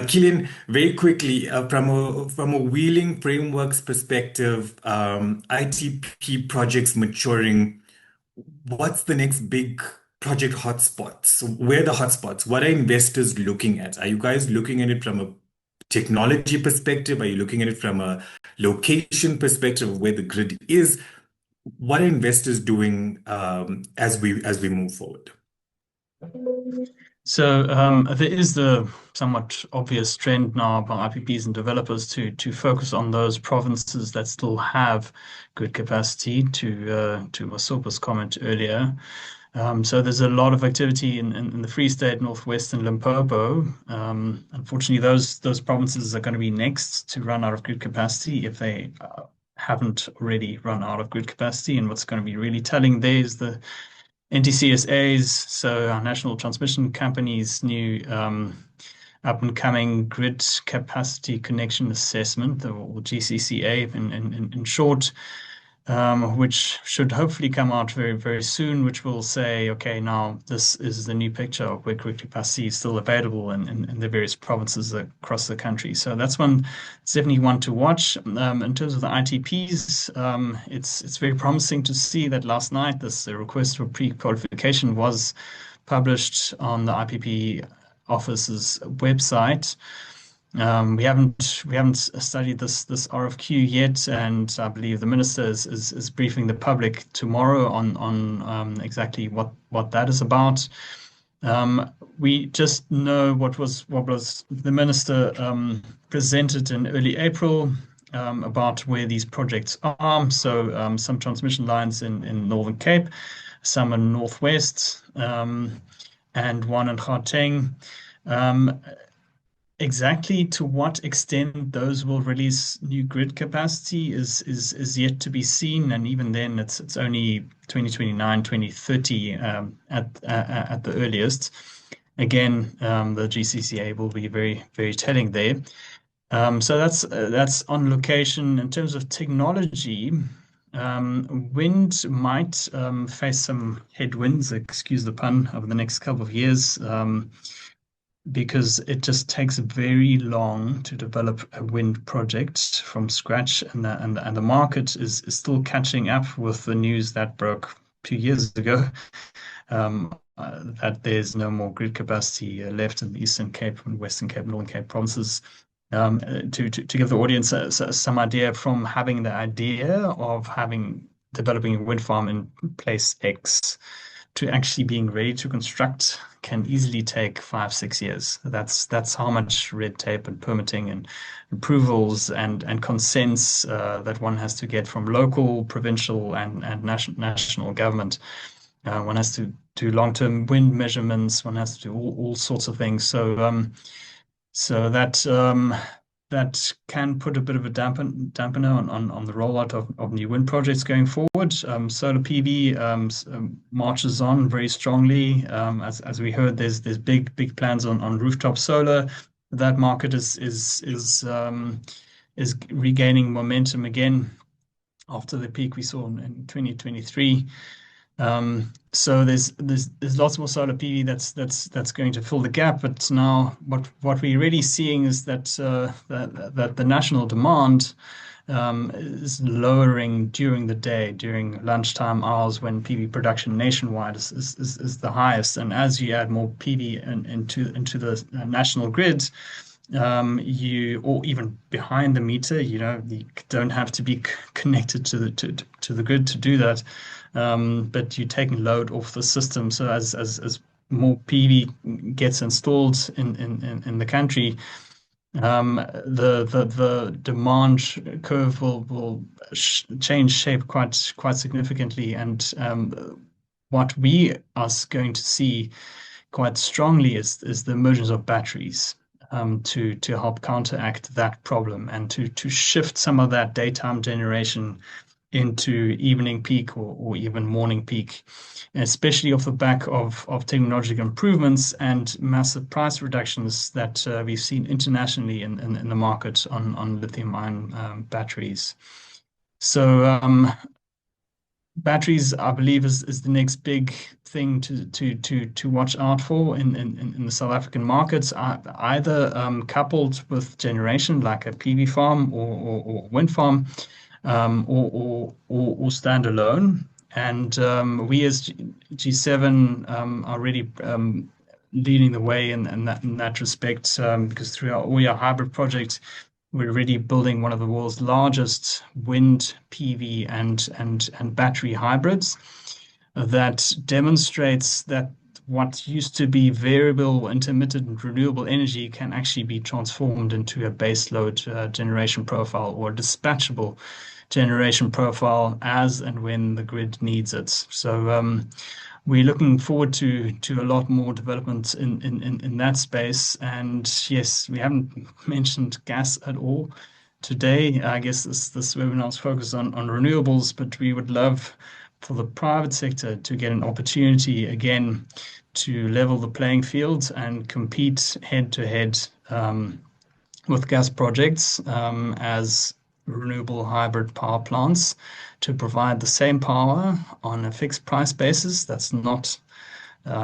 Killian, very quickly, from a wheeling frameworks perspective, ITP projects maturing, what's the next big project hotspots? Where are the hotspots? What are investors looking at? Are you guys looking at it from a technology perspective? Are you looking at it from a location perspective of where the grid is? What are investors doing as we move forward? So there is the somewhat obvious trend now by IPPs and developers to focus on those provinces that still have good capacity. To Masopha's comment earlier. So there's a lot of activity in the Free State, Northwest, and Limpopo. Unfortunately, those provinces are going to be next to run out of grid capacity if they haven't already run out of grid capacity. And what's going to be really telling there is the NTCSA's, so our National Transmission Company's new up-and-coming Grid Capacity Connection Assessment, or GCCA in short, which should hopefully come out very, very soon, which will say, okay, now this is the new picture of where grid capacity is still available in the various provinces across the country. So that's it's definitely one to watch. In terms of the ITPs, it's very promising to see that last night the request for pre-qualification was published on the IPP office's website. We haven't studied this RFQ yet, and I believe the minister is briefing the public tomorrow on exactly what that is about. We just know what was the minister presented in early April about where these projects are. So some transmission lines in Northern Cape, some in Northwest, and one in Gauteng. Exactly to what extent those will release new grid capacity is yet to be seen, and even then it's only 2029, 2030 at the earliest. Again, the GCCA will be very, very telling there. So that's on location. In terms of technology, wind might face some headwinds, excuse the pun, over the next couple of years. Because it just takes very long to develop a wind project from scratch, and the market is still catching up with the news that broke 2 years ago, that there's no more grid capacity left in the Eastern Cape and Western Cape, Northern Cape provinces. To give the audience some idea, from having the idea of developing a wind farm in place X to actually being ready to construct can easily take 5-6 years. That's how much red tape and permitting and approvals and consents that one has to get from local, provincial, and national government. One has to do long-term wind measurements. One has to do all sorts of things. So that can put a bit of a dampener on the rollout of new wind projects going forward. Solar PV marches on very strongly. As we heard, there's big plans on rooftop solar. That market is regaining momentum again after the peak we saw in 2023. So there's lots more solar PV that's going to fill the gap. But now what we're really seeing is that the national demand is lowering during the day, during lunchtime hours, when PV production nationwide is the highest. And as you add more PV into the national grid, or even behind the meter, you don't have to be connected to the grid to do that. But you're taking load off the system. So as more PV gets installed in the country, the demand curve will change shape quite significantly. And what we are going to see quite strongly is the emergence of batteries to help counteract that problem, and to shift some of that daytime generation into evening peak or even morning peak, especially off the back of technological improvements and massive price reductions that we've seen internationally in the market on lithium-ion batteries. So batteries, I believe, is the next big thing to watch out for in the South African markets, either coupled with generation like a PV farm or wind farm, or standalone. And we as G7 are really leading the way in that respect, because through our hybrid project, we're already building one of the world's largest wind, PV, and battery hybrids that demonstrates that what used to be variable, intermittent, renewable energy can actually be transformed into a baseload generation profile, or dispatchable generation profile as and when the grid needs it. So we're looking forward to a lot more development in that space. And yes, we haven't mentioned gas at all today. I guess this webinar is focused on renewables, but we would love for the private sector to get an opportunity again to level the playing field and compete head to head with gas projects as renewable hybrid power plants to provide the same power on a fixed price basis that's not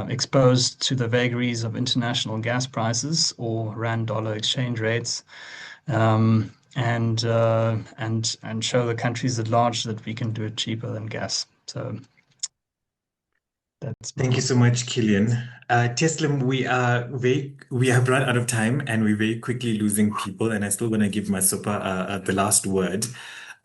exposed to the vagaries of international gas prices or rand dollar exchange rates, and show the countries at large that we can do it cheaper than gas. So that's Thank you so much, Killian. Teslim, we have run out of time and we're very quickly losing people, and I still want to give Masopha the last word.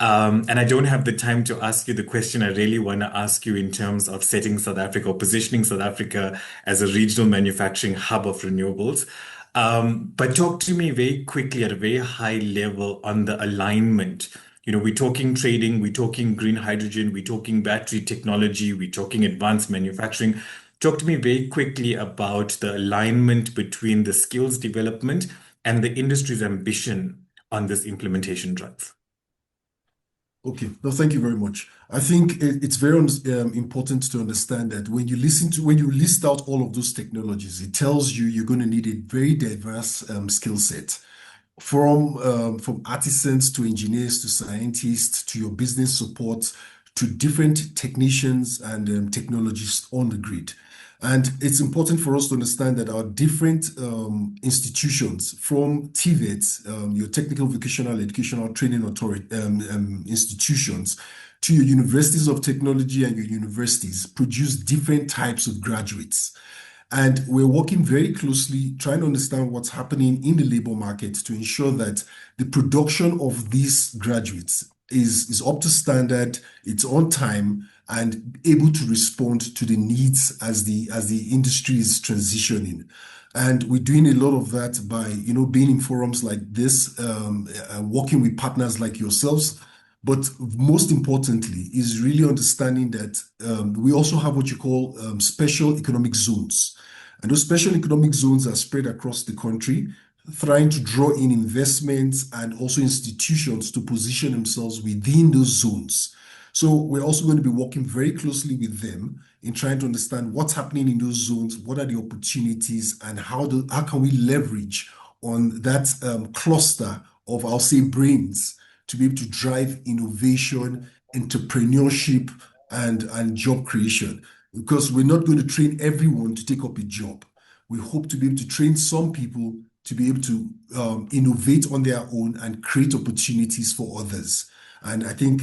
And I don't have the time to ask you the question I really want to ask you in terms of setting South Africa or positioning South Africa as a regional manufacturing hub of renewables. But talk to me very quickly at a very high level on the alignment. We're talking trading, we're talking green hydrogen, we're talking battery technology, we're talking advanced manufacturing. Talk to me very quickly about the alignment between the skills development and the industry's ambition on this implementation drive. Okay, no, thank you very much. I think it's very important to understand that when you list out all of those technologies, it tells you you're going to need a very diverse skill set. From artisans to engineers to scientists to your business support to different technicians and technologists on the grid. And it's important for us to understand that our different institutions, from TVETs, your technical vocational educational training authority institutions, to your universities of technology and your universities, produce different types of graduates. And we're working very closely trying to understand what's happening in the labor market to ensure that the production of these graduates is up to standard, it's on time, and able to respond to the needs as the industry is transitioning. And we're doing a lot of that by being in forums like this, working with partners like yourselves. But most importantly is really understanding that we also have what you call special economic zones. And those special economic zones are spread across the country, trying to draw in investments and also institutions to position themselves within those zones. So we're also going to be working very closely with them in trying to understand what's happening in those zones, what are the opportunities, and how can we leverage on that cluster of, I'll say, brains to be able to drive innovation, entrepreneurship, and job creation. Because we're not going to train everyone to take up a job. We hope to be able to train some people to be able to innovate on their own and create opportunities for others. And I think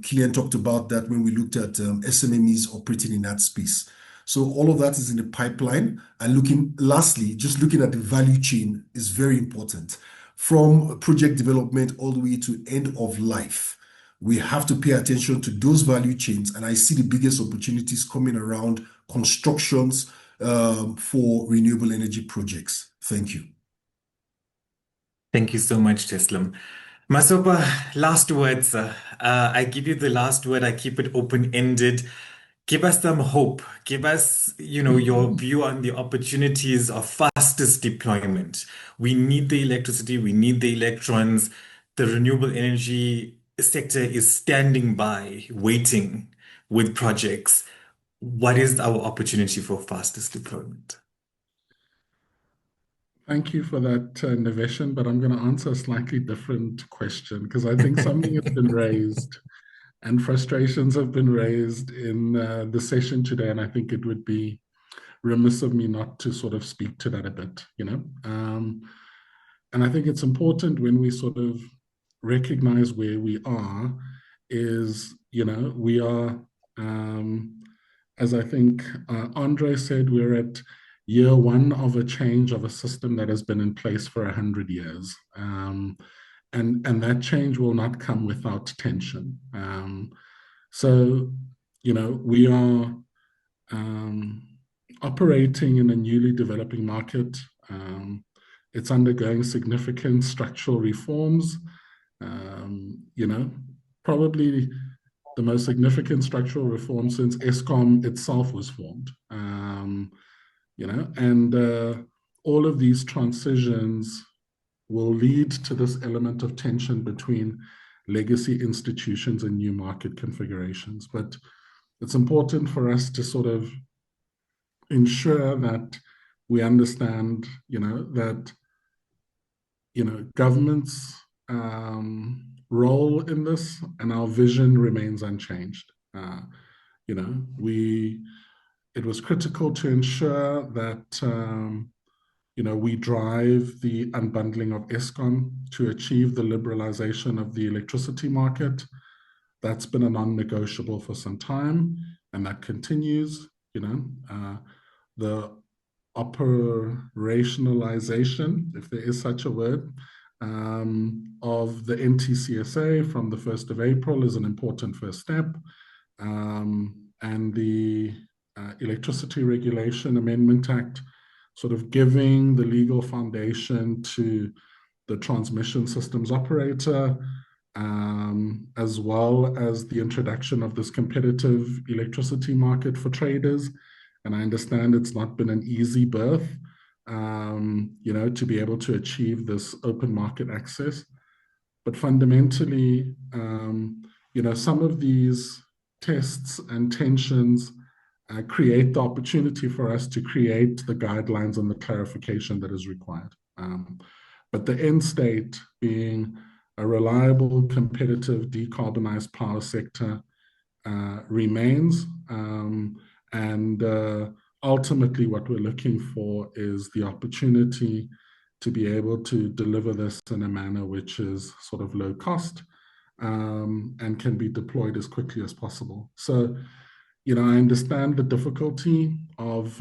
Killian talked about that when we looked at SMMEs operating in that space. So all of that is in the pipeline. And lastly, just looking at the value chain is very important. From project development all the way to end of life, we have to pay attention to those value chains. And I see the biggest opportunities coming around constructions for renewable energy projects. Thank you. Thank you so much, Teslim. Masopha, last words. I give you the last word. I keep it open-ended. Give us some hope. Give us, your view on the opportunities of fastest deployment. We need the electricity. We need the electrons. The renewable energy sector is standing by, waiting with projects. What is our opportunity for fastest deployment? Thank you for that, Niveshan, but I'm going to answer a slightly different question because I think something has been raised and frustrations have been raised in the session today, and I think it would be remiss of me not to sort of speak to that a bit, And I think it's important when we sort of recognize where we are is, we are, as I think Andre said, we're at year one of a change of a system that has been in place for 100 years. And that change will not come without tension. So, we are operating in a newly developing market. It's undergoing significant structural reforms. Probably the most significant structural reform since ESCOM itself was formed. And all of these transitions will lead to this element of tension between legacy institutions and new market configurations. But it's important for us to sort of ensure that we understand, that, government's role in this and our vision remains unchanged. It was critical to ensure that, we drive the unbundling of Eskom to achieve the liberalization of the electricity market. That's been a non-negotiable for some time, and that continues. The operationalization, if there is such a word, of the NTCSA from the 1st of April is an important first step. And the Electricity Regulation Amendment Act, sort of giving the legal foundation to the transmission systems operator, as well as the introduction of this competitive electricity market for traders. And I understand it's not been an easy birth, to be able to achieve this open market access. But fundamentally, some of these tests and tensions create the opportunity for us to create the guidelines and the clarification that is required. But the end state being a reliable, competitive, decarbonized power sector remains. And ultimately, what we're looking for is the opportunity to be able to deliver this in a manner which is sort of low cost and can be deployed as quickly as possible. So, I understand the difficulty of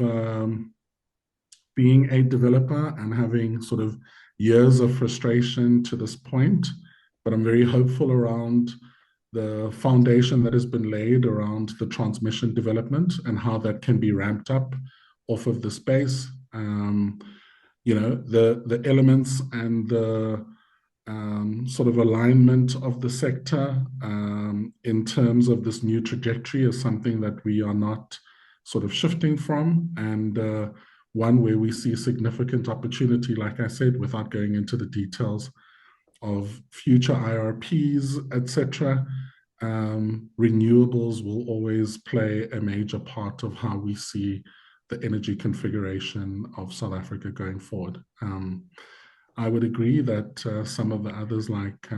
being a developer and having sort of years of frustration to this point, but I'm very hopeful around the foundation that has been laid around the transmission development and how that can be ramped up off of the space. The elements and the sort of alignment of the sector in terms of this new trajectory is something that we are not sort of shifting from, and one where we see significant opportunity, like I said, without going into the details of future IRPs, etc. Renewables will always play a major part of how we see the energy configuration of South Africa going forward. I would agree that some of the others like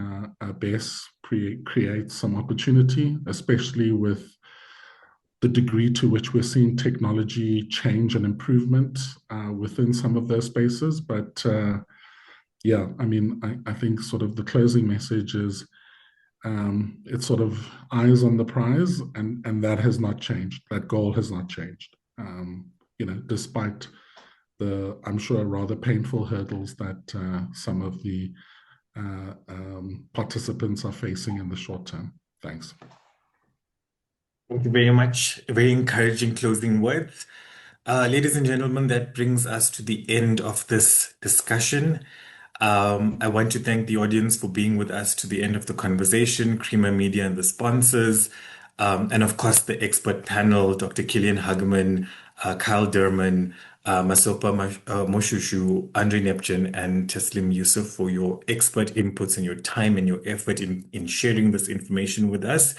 BESS create some opportunity, especially with the degree to which we're seeing technology change and improvement within some of those spaces. But yeah, I mean, I think sort of the closing message is it's sort of eyes on the prize, and that has not changed. That goal has not changed, despite the, I'm sure, rather painful hurdles that some of the participants are facing in the short term. Thanks. Thank you very much. Very encouraging closing words. Ladies and gentlemen, that brings us to the end of this discussion. I want to thank the audience for being with us to the end of the conversation, Creamer Media and the sponsors, and of course the expert panel, Dr. Killian Hageman, Kyle Derman, Masopha Moshoeshoe, Andre Neptune, and Teslim Yusuf for your expert inputs and your time and your effort in sharing this information with us.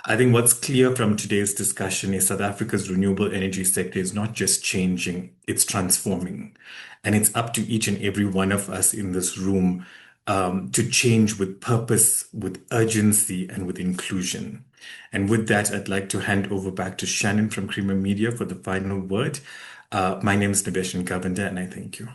I think what's clear from today's discussion is South Africa's renewable energy sector is not just changing, it's transforming. And it's up to each and every one of us in this room to change with purpose, with urgency, and with inclusion. And with that, I'd like to hand over back to Shannon from Creamer Media for the final word. My name is Niveshan Govender, and I thank you.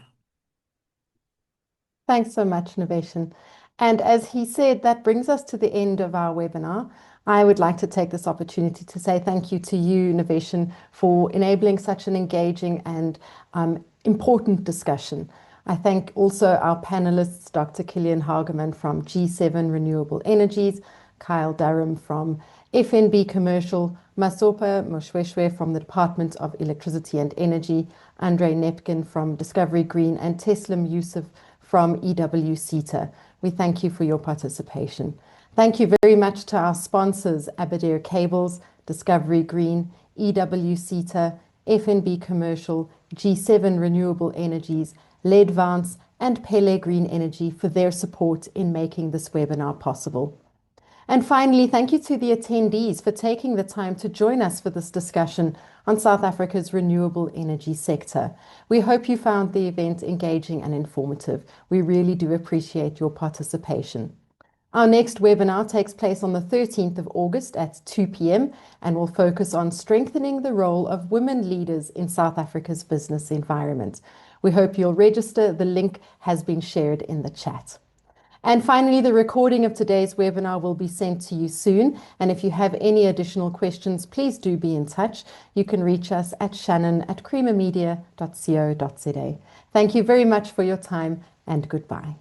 Thanks so much, Niveshan. And as he said, that brings us to the end of our webinar. I would like to take this opportunity to say thank you to you, Niveshan, for enabling such an engaging and important discussion. I thank also our panelists, Dr. Killian Hageman from G7 Renewable Energies, Kyle Durham from FNB Commercial, Masopha Moshoeshoe from the Department of Electricity and Energy, Andre Neptune from Discovery Green, and Teslim Yusuf from EWCETA. We thank you for your participation. Thank you very much to our sponsors, Aberdare Cables, Discovery Green, EWCETA, FNB Commercial, G7 Renewable Energies, Leadvance, and Pele Green Energy for their support in making this webinar possible. And finally, thank you to the attendees for taking the time to join us for this discussion on South Africa's renewable energy sector. We hope you found the event engaging and informative. We really do appreciate your participation. Our next webinar takes place on the 13th of August at 2 p.m. and will focus on strengthening the role of women leaders in South Africa's business environment. We hope you'll register. The link has been shared in the chat. And finally, the recording of today's webinar will be sent to you soon. And if you have any additional questions, please do be in touch. You can reach us at shannon@creamermedia.co.za. Thank you very much for your time and goodbye.